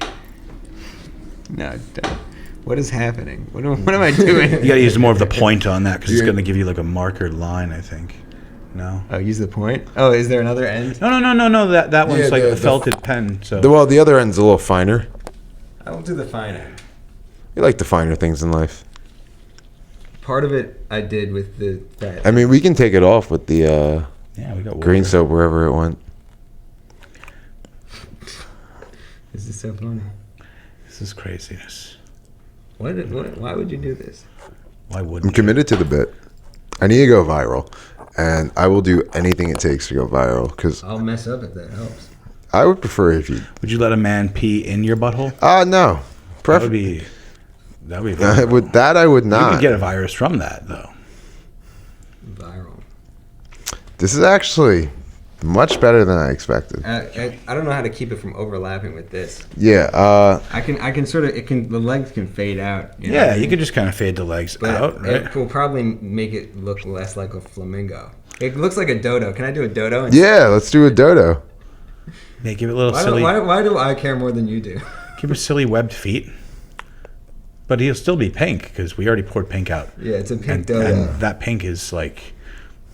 No, don't. What is happening? What am I doing? You gotta use more of the point on that because it's Yeah. gonna give you like a markered line, I think. No. Oh, use the point. Oh, is there another end? No. That one's Yeah, like the- a felted pen. So Well, the other end's a little finer. I will do the fine end. You like the finer things in life. Part of it I did with the that. I mean, we can take it off with the yeah, we got green water. soap wherever it went. This is so funny. This is craziness. What? Why would you do this? Why I'm wouldn't you? committed to the bit. I need to go viral, and I will do anything it takes to go viral. Because I'll mess up if that helps. I would prefer if you. Would you let a man pee in your butthole? No. That would be. With that, I would You not. could get a virus from that, though. Viral. This is actually much better than I expected. I don't know how to keep it from overlapping with this. Yeah. I can sort of the legs can fade out. Yeah, you could just kind of fade the legs But out, right? it will probably make it look less like a flamingo. It looks like a dodo. Can I do a dodo? Yeah, let's do a dodo. Yeah, give it a little Why, silly. why do I care more than you do? Give it silly webbed feet. But he'll still be pink because we already poured pink out. Yeah, it's a pink And dodo. that pink is like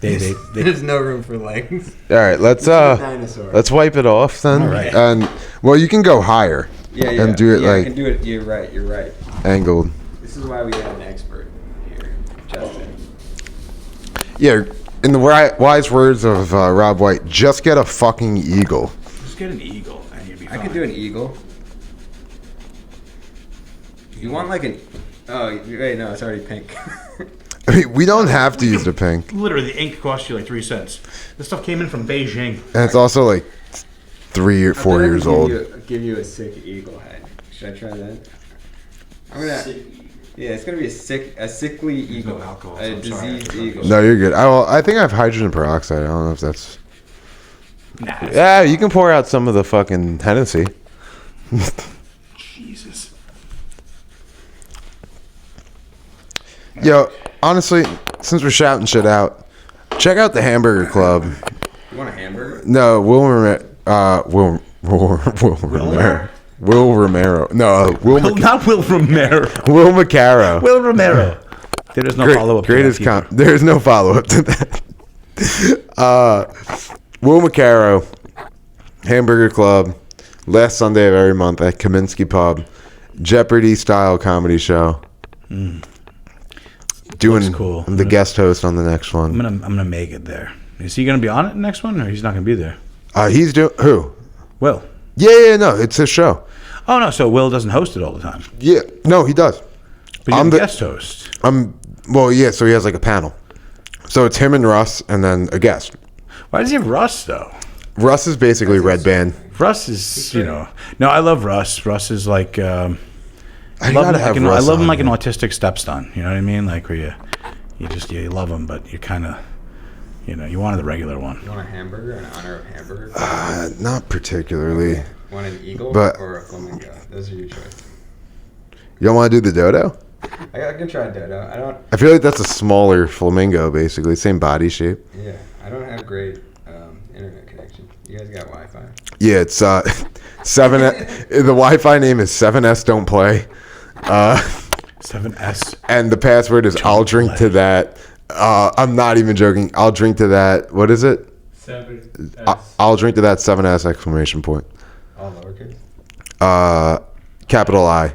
they There's no room for legs. All right, let's dinosaur. let's wipe it off then. All right. And well, you can go higher. Yeah. And do it I like can do it. You're right. angled. This is why we have an expert here, Justin. Yeah, in the wise words of Rob White, just get a fucking eagle. just get an eagle and you'd be I fine. could do an eagle. You want like an? Oh wait, no, it's already pink. I mean, we don't have to use the pink, Literally, the ink cost you like 3 cents. This stuff came in from Beijing. and it's also like 3 or 4 years old. Give you a sick eagle head. Should I try that? I'm gonna. Yeah, it's gonna be a sickly eagle, no alcohol, so a I'm sorry, I diseased have to eagle. No, you're good. I think I have hydrogen peroxide. I don't know if that's. Nah. Yeah, you can pour out some of the fucking Hennessy. Jesus. Yo, honestly, since we're shouting shit out, check out the Hamburger Club. You want a hamburger? No, Will Romero. Will Romero. No, Not Will Romero. Will Macaro. Will Romero. There's no follow-up. Greatest there's no follow-up to that. Will Macaro, Hamburger Club, last Sunday of every month at Kaminsky Pub, Jeopardy-style comedy show. Doing Looks cool. I'm the guest host on the next one. I'm gonna make it there. Is he gonna be on it next one, or he's not gonna be there? He's doing who? Will. Yeah, no, it's his show. Oh no, so Will doesn't host it all the time. Yeah, no, he does. But I'm you're the- the guest host. Well, yeah, so he has like a panel. So it's him and Russ, and then a guest. Why does he have Russ though? Russ is basically Red Band. Russ is, no, I love Russ. Russ is like, I love gotta him have like Russ I love him on like an here. autistic stepson. You know what I mean? Like where you love him, but you kind of, you wanted the regular one. You want a hamburger in honor of hamburger? Not particularly. Want an eagle but- or a flamingo? Those are your choices. You don't want to do the dodo? I can try a dodo. I don't. I feel like that's a smaller flamingo, basically. Same body shape. Yeah, I don't have great internet connection. You guys got Wi-Fi? Yeah, it's 7. The Wi-Fi name is 7S Don't Play. 7S. And the password is I'll drink to that. I'm not even joking. I'll drink to that. What is it? 7S. I'll drink to that 7S exclamation point. All lowercase. Capital I.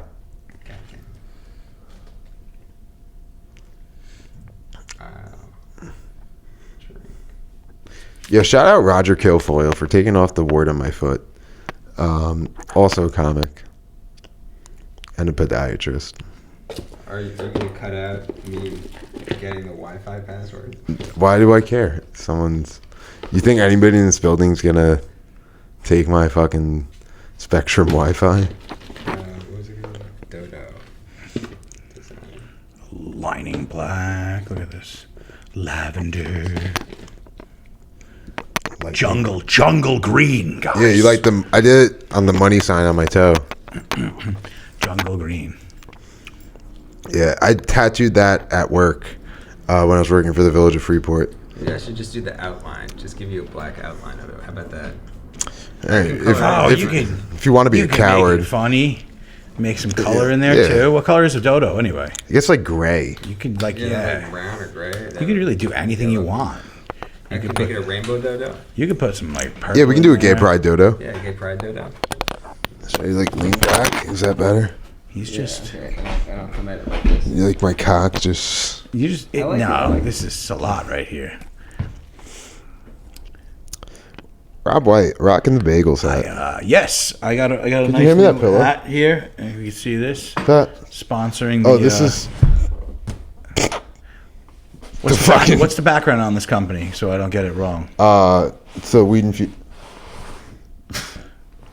Yeah, shout out Roger Kilfoyle for taking off the wart on my foot. Also a comic. And a podiatrist. Are you gonna cut out me getting the Wi-Fi password? Why do I care? You think anybody in this building's gonna take my fucking Spectrum Wi-Fi? What was it called? Dodo. Design. Lining black. Look at this. Lavender. Jungle green, guys. Yeah, you like them? I did it on the money sign on my toe. Jungle green. Yeah, I tattooed that at work when I was working for the Village of Freeport. Yeah, I should just do the outline. Just give you a black outline of it. How about that? Hey, if you want to be a You can coward, make it funny. Make some color in there Yeah. too. What color is a dodo anyway? I guess like gray. You could like Like brown or gray. You can really do anything you want. I could make it a rainbow dodo. You could put some like purple. Yeah, we can do a in gay there. pride dodo. Yeah, gay pride dodo. So you like lean back? Is that better? He's just Okay, I don't come at it like this. You like my cock just? you just I like it, I no. like This is a lot right here. Rob White rocking the bagels hat. Yes, I got a nice you hand me that new pillow? hat here, and you can see this That. sponsoring. The, Oh, this is. what's the the, fucking- what's the background on this company so I don't get it wrong? So weed infused.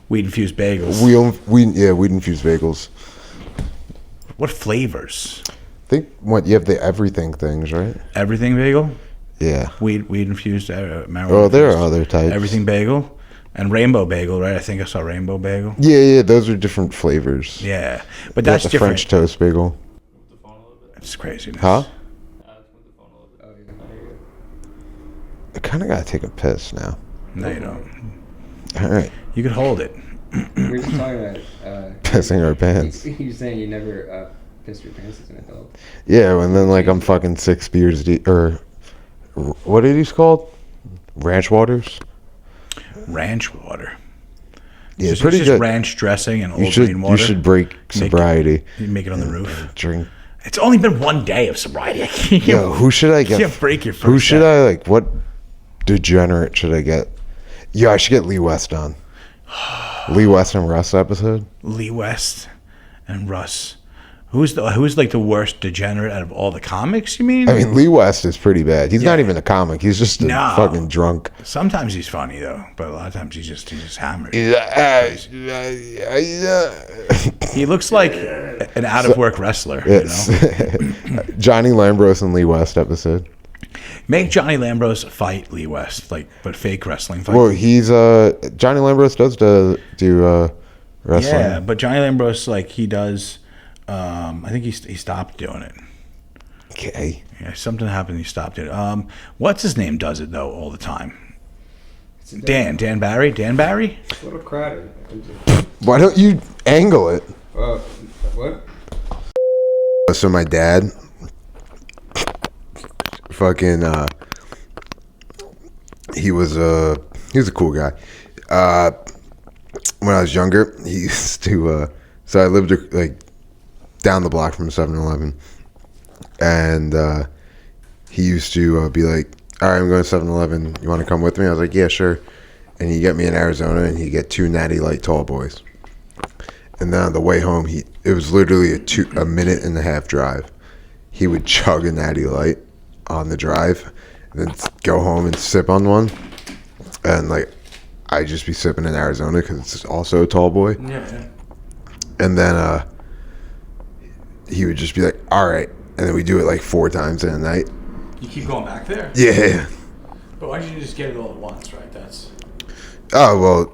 Weed infused bagels. Weed infused bagels. What flavors? I think you have the everything things, right? Everything bagel. Yeah. Weed infused marijuana. Oh, there are infused other types. Everything bagel and rainbow bagel, right? I think I saw rainbow bagel. Yeah, those are different flavors. Yeah, but You got that's the different. French toast bagel. It's craziness. Huh? I kind of gotta take a piss now. No, you don't. All right, You could hold it. We were just talking about pissing our pants. You're saying you never pissed your pants as an adult. Yeah, and then like I'm fucking 6 beers deep, or what are these called? Ranch waters. Ranch water. Yeah, It's pretty just good. ranch dressing and You old should green water. you should break sobriety. You make it on the roof. Drink. It's only been one day of sobriety. I can't, Yo, who should I get? can't break your first Who should day. I like? What degenerate should I get? Yeah, I should get Lee West on. Lee West and Russ episode. Lee West and Russ. Who's like the worst degenerate out of all the comics? You mean? I mean, Lee West is pretty bad. He's not Yeah. even a comic. He's just a No. fucking drunk. Sometimes he's funny though, but a lot of times he's just hammered. He looks like an out of work wrestler. It's Johnny Lambros and Lee West episode. Make Johnny Lambros fight Lee West, but fake wrestling fight. Well, he's Johnny Lambros does do wrestling. Yeah, but Johnny Lambros he does. I think he stopped doing it. Okay. Yeah, something happened. He stopped it. What's his name does it though all the time? Dan Barry. Dan Barry. It's a little crowded. Why don't you angle it? What? So my dad, fucking, he was a cool guy. When I was younger, he used to. So I lived like down the block from 7-Eleven, and he used to be like, "All right, I'm going to 7-Eleven. You want to come with me?" I was like, "Yeah, sure." And he'd get me in Arizona, and he'd get 2 Natty Light Tall Boys. And then on the way home, it was literally a minute and a half drive. He would chug a Natty Light on the drive, and then go home and sip on one. And I'd just be sipping in Arizona because it's also a tall boy. Yeah. And then he would just be like, "All right," and then we do it 4 times in a night. You keep going back there. Yeah. But why don't you just get it all at once, right? That's. Oh well,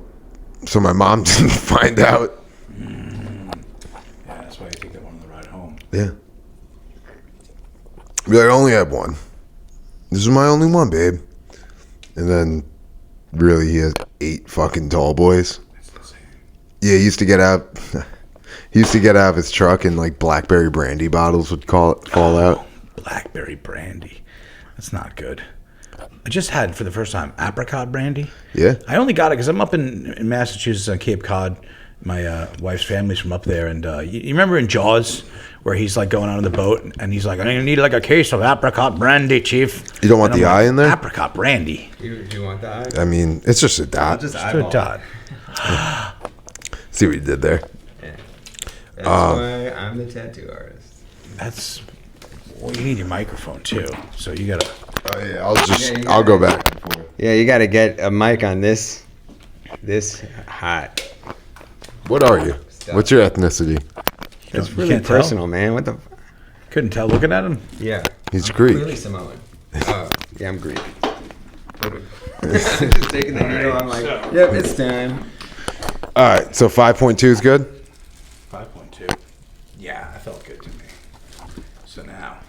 so my mom didn't find out. Yeah, that's why you take that one on the ride home. Yeah. Be like, "I only had one. This is my only one, babe." And then, really, he has 8 fucking tall boys. Yeah, he used to get out. He used to get out of his truck and blackberry brandy bottles would fall out. Blackberry brandy. That's not good. I just had for the first time apricot brandy. Yeah. I only got it because I'm up in Massachusetts on Cape Cod. My wife's family's from up there, and you remember in Jaws where he's going out on the boat and he's like, "I need a case of apricot brandy, chief." You don't want And the I'm eye in there? Apricot brandy. Do you want that? I mean, it's just a dot. Just Good eyeball. dot. See what you did there. Yeah. That's why I'm the tattoo artist. That's. Well, you need your microphone too, so you gotta. Oh yeah, I'll go back and forth. Yeah, you got to get a mic on this hot. What are you? What's your ethnicity? That's You really can't tell? personal, man. What the? Couldn't tell looking at him. Yeah. He's Greek. Clearly Samoan. Oh, yeah, I'm Greek. Just taking the needle. I'm like, yep, it's time. All right, so 5.2 is good. 5.2. Yeah, that felt good to me. So now.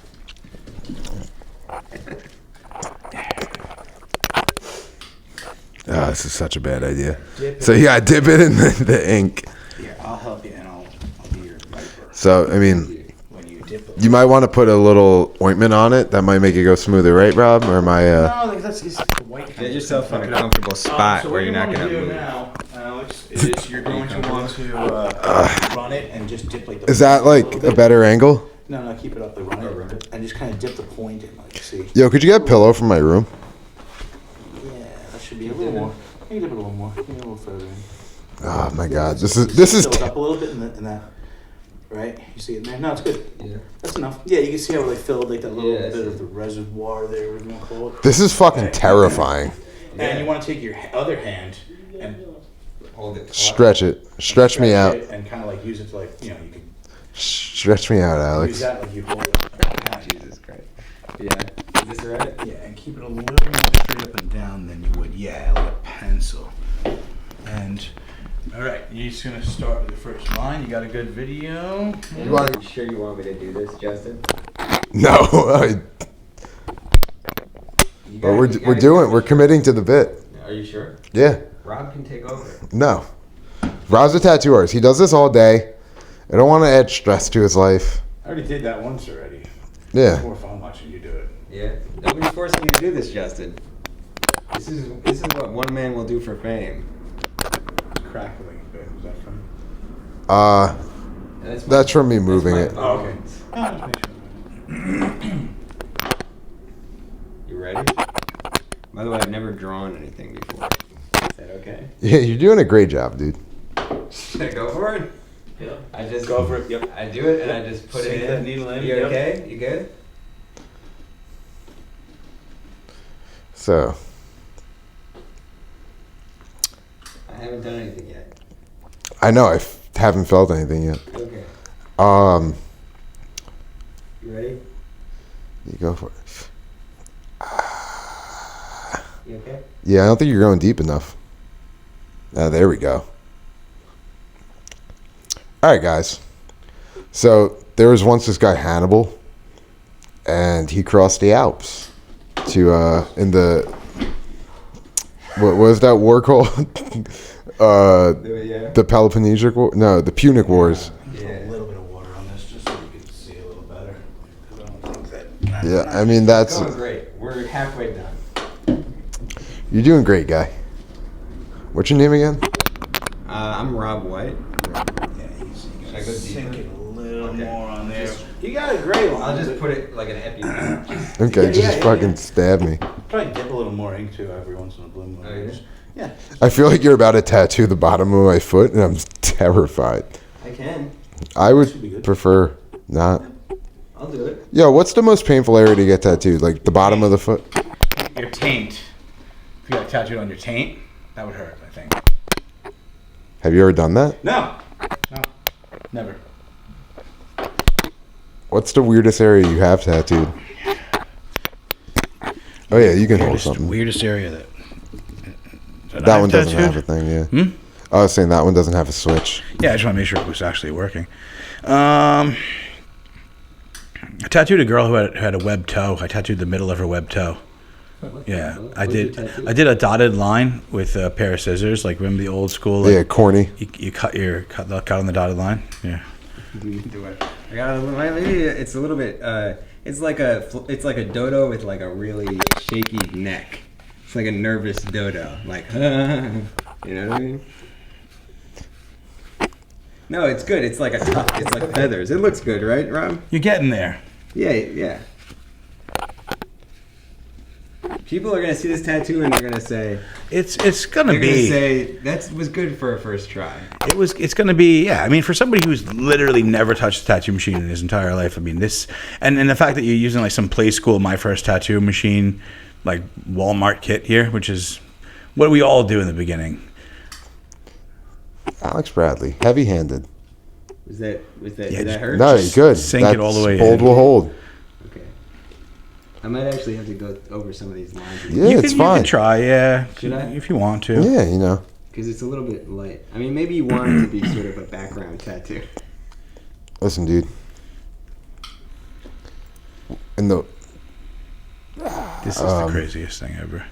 Oh, this is such a bad idea. So you gotta dip it in the ink. Here, I'll help you, and I'll be your viper So I mean, when you dip it. you might want to put a little ointment on it. That might make it go smoother, right, Rob? Or my No, that's the white. Get yourself in a comfortable spot so where what you're you not wanna gonna do move. now, Alex, is you're going to want to run it and just dip the. Is that a better angle? No, keep it up there, run it, and just kind of dip the point in, see. Yo, could you get a pillow from my room? Yeah, that should be a little more. You can dip it a little more. Give me a little further in. Oh my God, this is Fill it up a little bit in that. Right, you see it there? No, it's good. Yeah. That's enough. Yeah, you can see how they filled that little Yeah, I bit see. of the reservoir there, we're gonna call it. this is fucking terrifying. And you want to take your other hand and Hold it. Stretch it. Stretch me out. it and kind of use it to you can Stretch me out, use Alex. that like you hold it. Jesus Christ. Yeah. right? Yeah, and keep it a little more straight up and down than you would, yeah, like a pencil. And, all right, you're just gonna start with the first line. You got a good video. You sure you want me to do this, Justin? No, but we're committing to the bit. Are you sure? Yeah. Rob can take over. No. Rob's a tattoo artist. He does this all day. I don't want to add stress to his life. I already did that once already. Yeah. It's more fun watching you do it. Yeah. Nobody's forcing you to do this, Justin. This is what one man will do for fame. Crackling a bit. Was that from? That's from me moving it. Oh, okay. You ready? By the way, I've never drawn anything before. Is that okay? Yeah, you're doing a great job, dude. Should I go for it? Yeah. I just Go for it. Yep. I do it and I just put Sink it that in. needle in, You yep. okay? You good? So, I haven't done anything yet. I know haven't felt anything yet. Okay. You ready? You go for it. You okay? Yeah, I don't think you're going deep enough. There we go. All right, guys. So there was once this guy Hannibal, and he crossed the Alps to in the what was that war called? Yeah. The Peloponnesic War? No, the Punic Wars. Yeah. A little bit of water on this just so you can see a little better. 'Cause I don't think that. Yeah, I mean that's Going great. We're halfway done. you're doing great, guy. What's your name again? I'm Rob White. Yeah, you Should I gotta go sink deeper? it a little Okay. more on there. Just- You got a great one. I'll just put it like an EpiPen. Okay, Yeah, just yeah, fucking yeah. stab me. Probably dip a little more ink too every once in a blue moon. Oh, yeah? Yeah. I feel like you're about to tattoo the bottom of my foot, and I'm terrified. I can. I Should be would good. prefer not. I'll do it. Yo, what's the most painful area to get tattooed? Like the bottom of the foot? Your taint. If you got tattooed on your taint, that would hurt, I think. Have you ever done that? No. No. Never. What's the weirdest area you have tattooed? Oh yeah, you can hold something. Weirdest area that. That one doesn't have a thing, yeah. I was saying that one doesn't have a switch. Yeah, I just want to make sure it was actually working. I tattooed a girl who had a web toe. I tattooed the middle of her web toe. Yeah, I did. I did a dotted line with a pair of scissors, like remember the old school. Like, Yeah, corny. You cut on the dotted line. Yeah. Do it. I got maybe it's a little bit. It's like a dodo with like a really shaky neck. It's like a nervous dodo. Like, you know what I mean? No, it's good. It's like it's like feathers. It looks good, right, Rob? You're getting there. Yeah, yeah. People are gonna see this tattoo and they're gonna say, It's gonna they're gonna be. say that was good for a first try. It's gonna be, yeah. I mean, for somebody who's literally never touched a tattoo machine in his entire life, I mean, this and the fact that you're using like some Play School My First Tattoo Machine, like Walmart kit here, which is what we all do in the beginning. Alex Bradley, heavy-handed. Was that Yeah, did that just- hurt? No, you're good. sink it all the way Hold in. will hold. Okay. I might actually have to go over some of these lines. Yeah, it's You fine. can try, yeah, Should I? if you want to. Yeah, you know. Because it's a little bit light. I mean, maybe you want it to be sort of a background tattoo. Listen, dude. And the This is the craziest thing ever.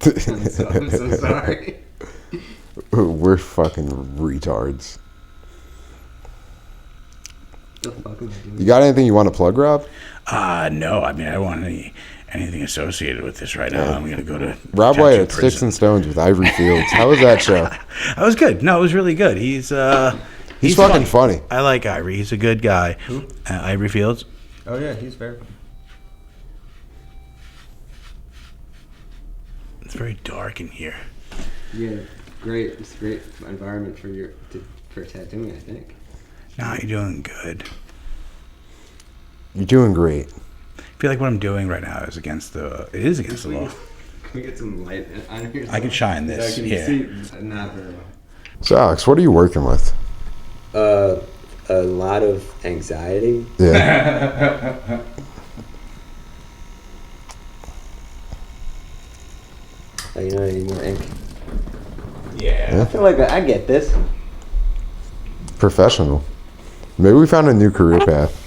I'm so sorry. we're fucking retards. The fuck am I doing? You got anything you want to plug, Rob? No, I mean, I don't want anything associated with this right now. I'm gonna go to Rob tattoo White at prison. Sticks and Stones with Ivory Fields. How was that show? That was good. No, it was really good. He's fucking funny. I like Ivory. He's a good guy. Ivory Fields. Oh yeah, he's fair. It's very dark in here. Yeah, great. It's a great environment for for tattooing, I think. No, you're doing good. You're doing great. I feel like what I'm doing right now is against the. It is against the law. Can we get some light on here? I can shine this Can here. you see? Not very well. So, Alex, what are you working with? a lot of anxiety. Yeah. Like, you know, I need more ink. Yeah. I feel like I get this. Professional. Maybe we found a new career path.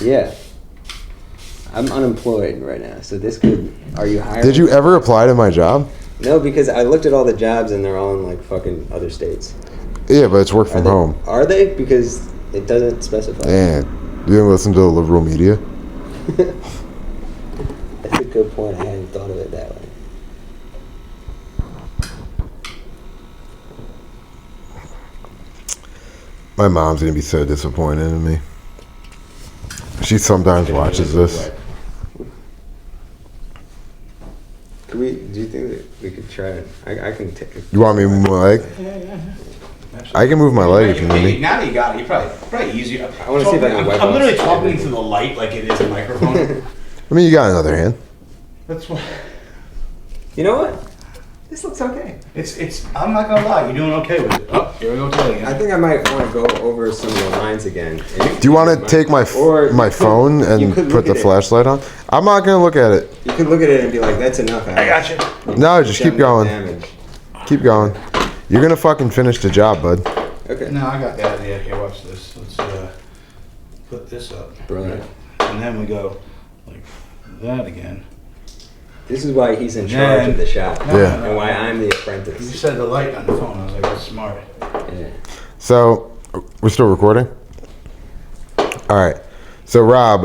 Yeah. I'm unemployed right now, so this could. Are you hiring? Did you ever apply to my job? No, because I looked at all the jobs and they're all in like fucking other states. Yeah, but it's work from home. Are they? Because it doesn't specify. Man, you didn't listen to the liberal media? That's a good point. I hadn't thought of it that way. My mom's gonna be so disappointed in me. She sometimes watches this. Do you think that we could try it? I can take it. You want me to move my leg? I can move my leg if you need me. Now that you got it, you probably easier. I wanna see if I can wipe I'm off literally talking everything. to the light like it is a microphone. I mean, you got another hand. That's what. You know what? This looks okay. It's. I'm not gonna lie. You're doing okay with it. Oh, here we go. Again. I think I might want to go over some of the lines again. Do you want to take my Or my you could- phone you and could put look the at it. flashlight on? I'm not gonna look at it. You could look at it and be like, "That's enough." I got you. No, just keep going. Damage. Keep going. You're gonna fucking finish the job, bud. Okay. No, I got that. Yeah, here, watch this. Let's put this up. Brilliant. And then we go like that again. This is why he's in charge of the shop. Yeah. And why I'm the You apprentice. said the light on the phone. I was like, that's smart. Yeah. So, we're still recording? All right. So, Rob,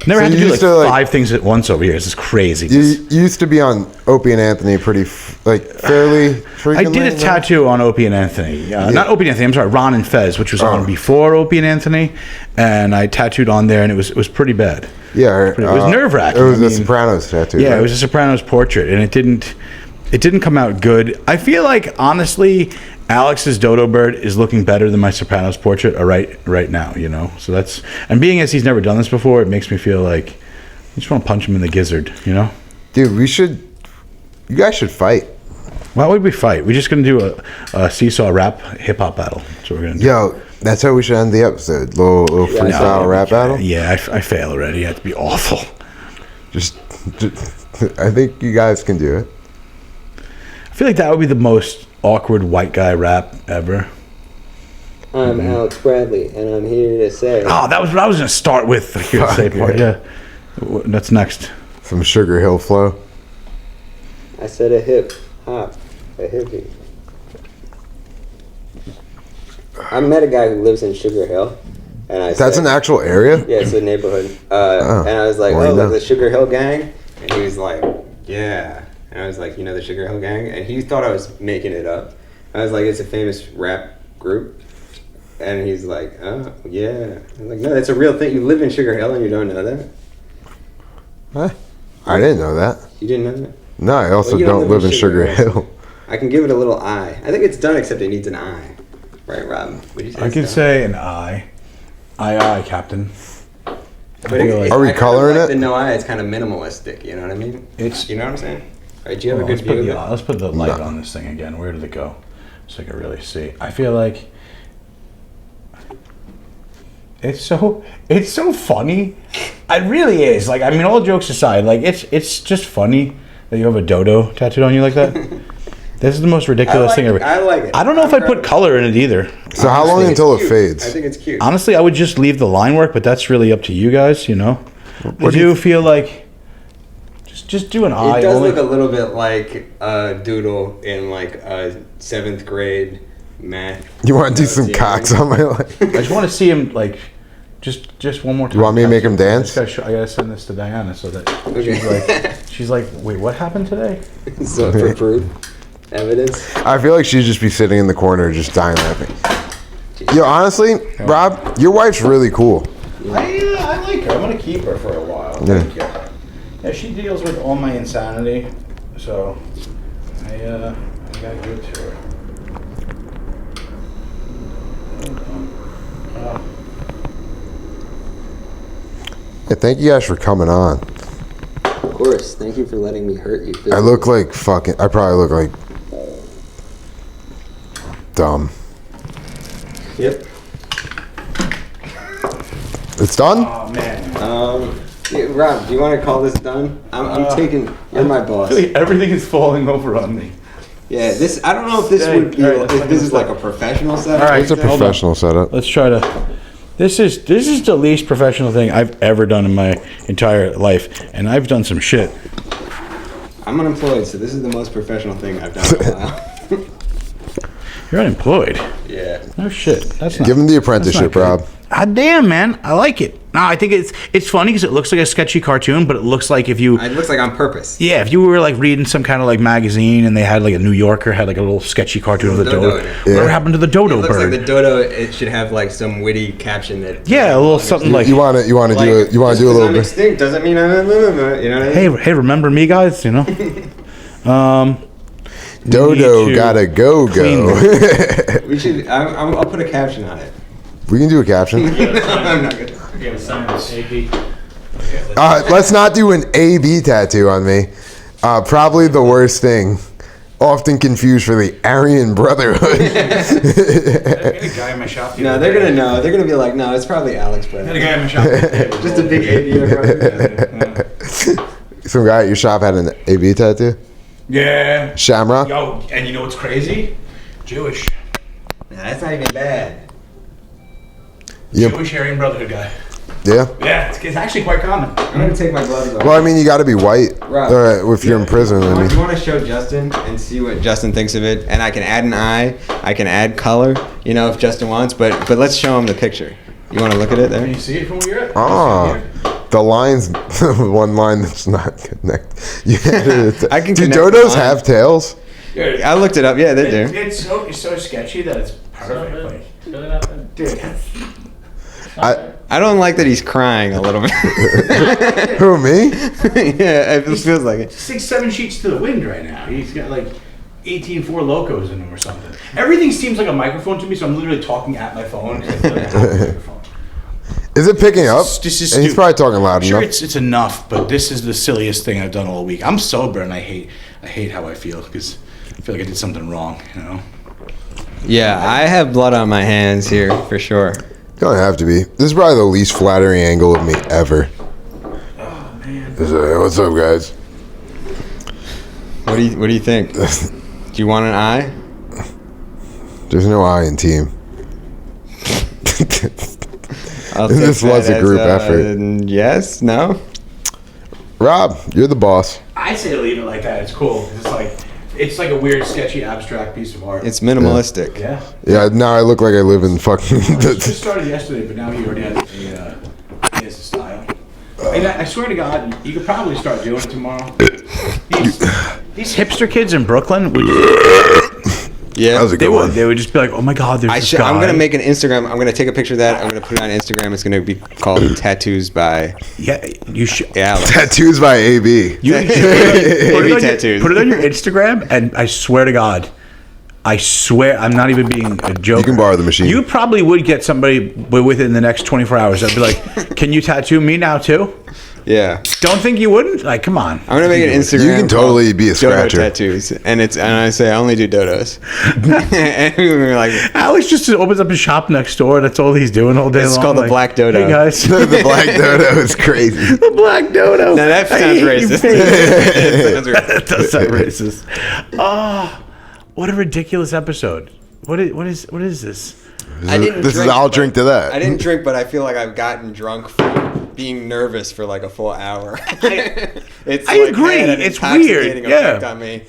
Never so had to you do used like to, 5 things at once over here. This is crazy. you used to be on Opie and Anthony fairly I frequently. did a tattoo on Opie and Anthony. Not Opie and Anthony. I'm sorry, Ron and Fez, which was on before Opie and Anthony, and I tattooed on there, and it was pretty bad. Yeah. It was nerve-wracking. It was I a mean, Sopranos tattoo. Yeah, right? it was a Sopranos portrait, and it didn't come out good. I feel like honestly, Alex's dodo bird is looking better than my Sopranos portrait right now. You know, so that's, and being as he's never done this before, it makes me feel like I just want to punch him in the gizzard. You know. Dude, you guys should fight. Why would we fight? We're just gonna do a seesaw rap hip hop battle. That's what we're gonna do. Yo, that's how we should end the episode. Little freestyle rap battle. Yeah, I fail already. That'd be awful. Just, I think you guys can do it. I feel like that would be the most awkward white guy rap ever. I'm Alex Bradley, and I'm here to say. Oh, that was what I was gonna start with. The hearsay part. Yeah, that's next. Some Sugar Hill flow. I said a hip hop, a hippie. I met a guy who lives in Sugar Hill, and I That's said, an actual area? Yeah, it's a neighborhood. And I was like, well, you oh, know. like the Sugar Hill Gang? And he was like, yeah. And I was like, you know the Sugar Hill Gang? And he thought I was making it up. I was like, it's a famous rap group. And he's like, oh, yeah. I was like, no, that's a real thing. You live in Sugar Hill and you don't know that? Huh? I didn't know that. You didn't know that? No, I also Well, you don't live in Sugar Hill. I can give it a little eye. I think it's done, except it needs an eye. Right, Rob? Would you say I it's could done? say an eye. Aye, Captain. But feel like- Are we I kind of coloring like it? The no eye, it's kind of minimalistic. You know what I mean? It's- You know what I'm saying? All right, do you have Hold a on, good view of it? let's put the light on this thing again. Where did it go? So I can really see. I feel like it's so funny. It really is. Like, I mean, all jokes aside, like it's just funny that you have a dodo tattooed on you like that. This is the most ridiculous thing ever. I like it. I don't know if I'd put color in it either. So how long until it fades? I think it's cute. Honestly, I would just leave the line work, but that's really up to you guys. You know, I do feel like just do an eye. It does only. look a little bit like a doodle in like a 7th grade math. You want to do some yeah. cocks on my leg? I just want to see him like, just one more time. You want me to make him dance? I gotta send this to Diana so that Okay. she's like, wait, what happened today? So for proof, evidence. I feel like she'd just be sitting in the corner just dying laughing. Yo, honestly, Rob, your wife's really cool. I like her. I'm gonna keep her for a while. Yeah. Thank you. Yeah, she deals with all my insanity, so I gotta give it to her. Yeah, thank you guys for coming on. Of course. Thank you for letting me hurt you. I look like fucking. I probably look like dumb. Yep. It's done? Oh man. Yeah, Rob, do you want to call this done? I'm taking. You're my boss. Everything is falling over on me. Yeah, this. I don't know if this would be. If this is like a professional setup. All right, It's a professional setup. Let's try to. This is the least professional thing I've ever done in my entire life, and I've done some shit. I'm unemployed, so this is the most professional thing I've done in a while. You're unemployed. Yeah. No shit. That's not. Give him the apprenticeship, good. Rob. Ah, damn, man. I like it. No, I think it's funny because it looks like a sketchy cartoon, but it looks like if you. It looks like on purpose. Yeah, if you were like reading some kind of like magazine and they had like a New Yorker had like a little sketchy cartoon of the Dodo dodo. in it. Whatever happened to the dodo It looks bird? like the dodo. It should have like some witty caption that. Yeah, a little something like. You want to do a little I'm bit. extinct doesn't mean I'm. You know what I mean? Hey, remember me, guys? You know. Dodo need to gotta go. We should. I'll put a caption on it. We can do a caption. I'm not gonna. Let's not do an AB tattoo on me. Probably the worst thing. Often confused for the Aryan Brotherhood. a guy in my shop. No, they're gonna know. They're gonna be like, no, it's probably Alex A Brennan. guy in my shop. Just a big AB brother. Some guy at your shop had an AB tattoo. Yeah. Shamrock. Yo, and you know what's crazy? Jewish. Nah, that's not even bad. Yep. Jewish Aryan Brotherhood guy. Yeah. Yeah, it's actually quite common. I'm gonna take my gloves off. Well, I mean, you got to be white Right. if you're in prison. I You mean, want to show Justin and see what Justin thinks of it, and I can add an eye, I can add color, you know, if Justin wants. But let's show him the picture. You want to look at it there? Can you see it from where you're at? the lines, one line that's not connected. You I can do connect dodos the line. have tails? I looked it up. Yeah, they do. It's so sketchy that it's perfect. Like, dude, I don't like that he's crying a little bit. Who, me? Yeah, it feels like it. 6-7 sheets to the wind right now. He's got like 18 Four Locos in him or something. Everything seems like a microphone to me, so I'm literally talking at my phone. 'Cause I feel like I have a microphone. Is it picking up? This is And he's stupid. probably talking loud I'm sure enough. it's enough, but this is the silliest thing I've done all week. I'm sober and I hate how I feel because I feel like I did something wrong. You know. Yeah, I have blood on my hands here for sure. You don't have to be. This is probably the least flattering angle of me ever. Oh man. What's up, guys? What do you think? Do you want an eye? There's no I in team. I'll This take was that a group as, effort. Yes? No? Rob, you're the boss. I say leave it like that. It's cool. It's like a weird, sketchy, abstract piece of art. It's minimalistic. Yeah. Yeah, now I look like I live in fucking. It just started yesterday, but now he already has a style. And I swear to God, you could probably start doing it tomorrow. These hipster kids in Brooklyn, Yeah. That was a good one. they would just be like, "Oh my God, there's this guy." I'm gonna make an Instagram. I'm gonna take a picture of that. I'm gonna put it on Instagram. It's gonna be called Tattoos by Yeah, you should. Alex. Tattoos by AB. You AB tattoos. Put it on your Instagram, and I swear to God, I'm not even being a joke. You can borrow the machine. You probably would get somebody within the next 24 hours. I'd be like, "Can you tattoo me now too?" Yeah. Don't think you wouldn't. Like, come on. I'm gonna make an Instagram. You can totally called be a Dodo scratcher. Tattoos, and I say I only do dodos. And we were like, Alex just opens up his shop next door. That's all he's doing all day It's long. called the like, Black Dodo. Hey guys, The black dodo is crazy. the Black Dodo. now that I sounds hate your racist. face. It sounds racist. That does sound racist. Oh, what a ridiculous episode. What is this? I didn't This is drink, I'll but- drink to that. I didn't drink, but I feel like I've gotten drunk from being nervous for like a full hour. It's I agree. had an It's intoxicating weird. effect Yeah. on me.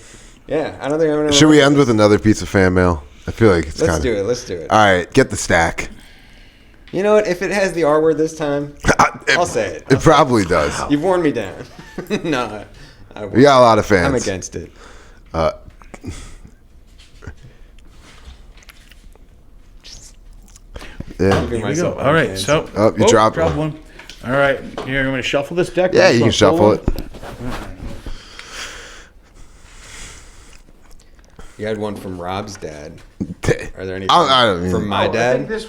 Yeah, I don't think I'm gonna. Should we end with another piece of fan mail? I feel like it's Let's kind of. do it. Let's do it. All right, get the stack. You know what? If it has the R word this time, I'll say it. It probably does. You've worn me down. No, I won't. We got a lot of fans. I'm against it. Yeah. Giving Here we go. myself All right. fans. So. Oh, you dropped drop one. one. All right. Here, I'm going to shuffle this deck. Yeah, I'm you can just gonna pull shuffle one. it. You had one from Rob's dad. Are there any I don't mean. from my Oh, I dad? think this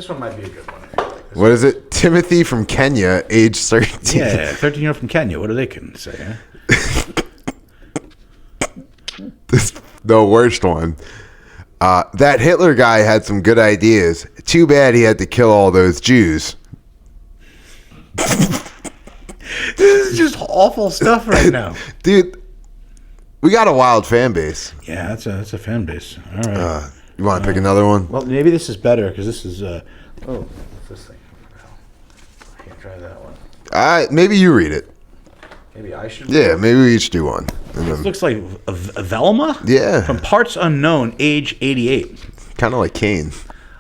one might be a good one. I feel like. What is it? Timothy from Kenya, age 13. Yeah, 13-year-old from Kenya. What do they can say? Huh? This, the worst one. That Hitler guy had some good ideas. Too bad he had to kill all those Jews. This is just awful stuff right now. Dude, we got a wild fan base. Yeah, that's a fan base. All right. You want to pick another one? Well, maybe this is better because this is. Oh, what's this thing? I can't try that one. Maybe you read it. Maybe I should. Yeah, maybe we each do one. And This then, looks like a Velma. Yeah. From Parts Unknown, age 88. kind of like Kane.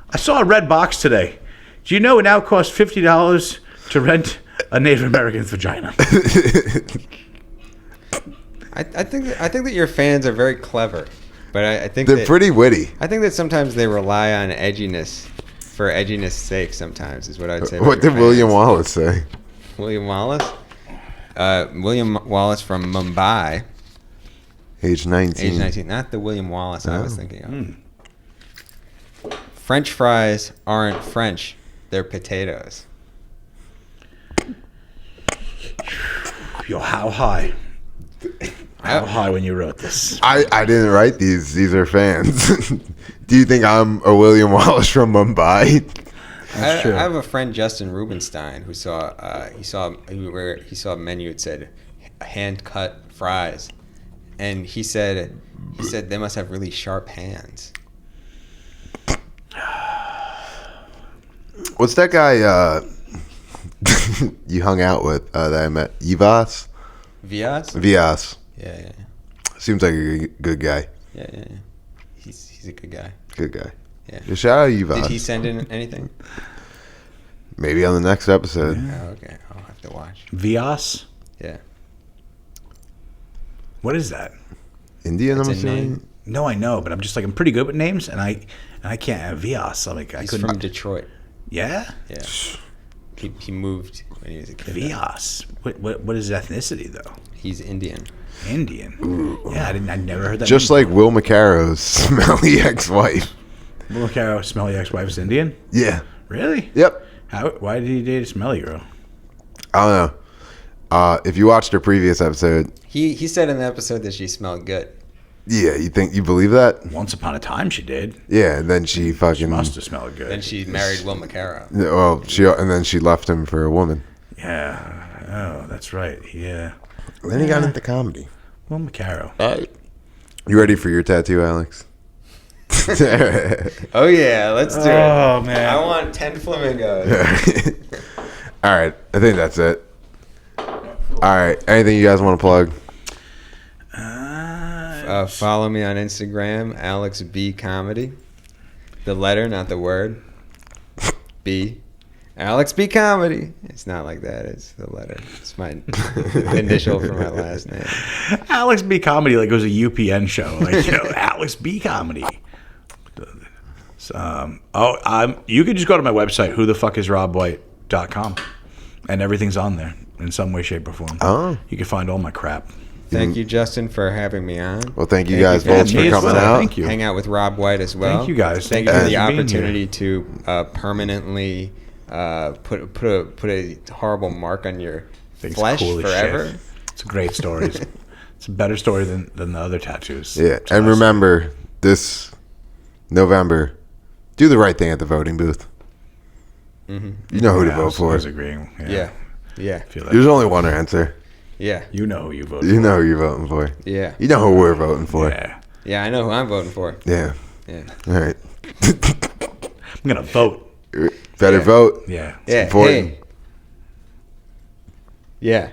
I saw a red box today. Do you know it now costs $50 to rent a Native American's vagina? I think that your fans are very clever, but I think They're that, pretty witty. I think that sometimes they rely on edginess for edginess' sake. Sometimes is what I'd say. about What your did William fans. Wallace say? William Wallace? William Wallace from Mumbai, Age 19. age 19. Not the William Wallace I was Oh. thinking of. French fries aren't French; they're potatoes. Yo, how high? How high when you wrote this? I didn't write these. These are fans. Do you think I'm a William Wallace from Mumbai? I true. have a friend, Justin Rubenstein, who saw a menu that said hand cut fries, and he said they must have really sharp hands. What's that guy you hung out with that I met? Yvas? Vias? Vias. Yeah. Seems like a good guy. Yeah. He's a good guy. Good guy. Yeah. Shout out Yvas. Did he send in anything? Maybe on the next episode. Oh, okay. I'll have to watch. Vias? Yeah. What is that? Indian, It's I'm a assuming. name. No, I know, but I'm just like, I'm pretty good with names, and I can't have Vias. I'm like, I He's couldn't. from Detroit. Yeah? Yeah. He moved when he was a kid. Vias. What is ethnicity, though? He's Indian. Indian. Yeah, I never heard that. Just like Will McCarroll's smelly ex-wife. Will Caro, smelly ex-wife's Indian? Yeah. Really? Yep. Why did he date a smelly girl? I don't know. If you watched her previous episode, He said in the episode that she smelled good. yeah, you believe that? Once upon a time, she did. Yeah, and then she fucking She must have smelled good. Then she married Will McCarroll. Well, and then she left him for a woman. Yeah. Oh, that's right. Yeah. Then he got into comedy. Will McCarroll. You ready for your tattoo, Alex? Oh yeah, let's do it. Oh, man. I want 10 flamingos. All right, I think that's it. All right, anything you guys want to plug? Follow me on Instagram, Alex B Comedy. The letter, not the word. B. Alex B Comedy. It's not like that. It's the letter. It's my initial for my last name. Alex B Comedy like it was a UPN show. Like, Alex B Comedy. You could just go to my website, whothefuckisrobwhite.com, and everything's on there in some way, shape, or form. Oh. You can find all my crap. Thank you, Justin, for having me on. Well, thank you guys for both the for me as coming well. out. Thank you. Hang out with Rob White as well. Thank you, guys. Thank Thank you you for the for being here. opportunity to permanently put a horrible mark on your Thing's flesh cool as forever. shit. It's a great story. It's a better story than the other tattoos. Yeah, It's and awesome. remember, this November, do the right thing at the voting booth. You know who to Yeah, vote for. I was agreeing. Yeah. Yeah. I feel that. There's only one answer. Yeah. You know who you voted You for. know who you're voting for. Yeah. You know who we're voting for. Yeah. Yeah, I know who I'm voting for. Yeah. Yeah. All right. I'm going to vote. Better Yeah. vote. Yeah. Yeah. important. Hey. Yeah.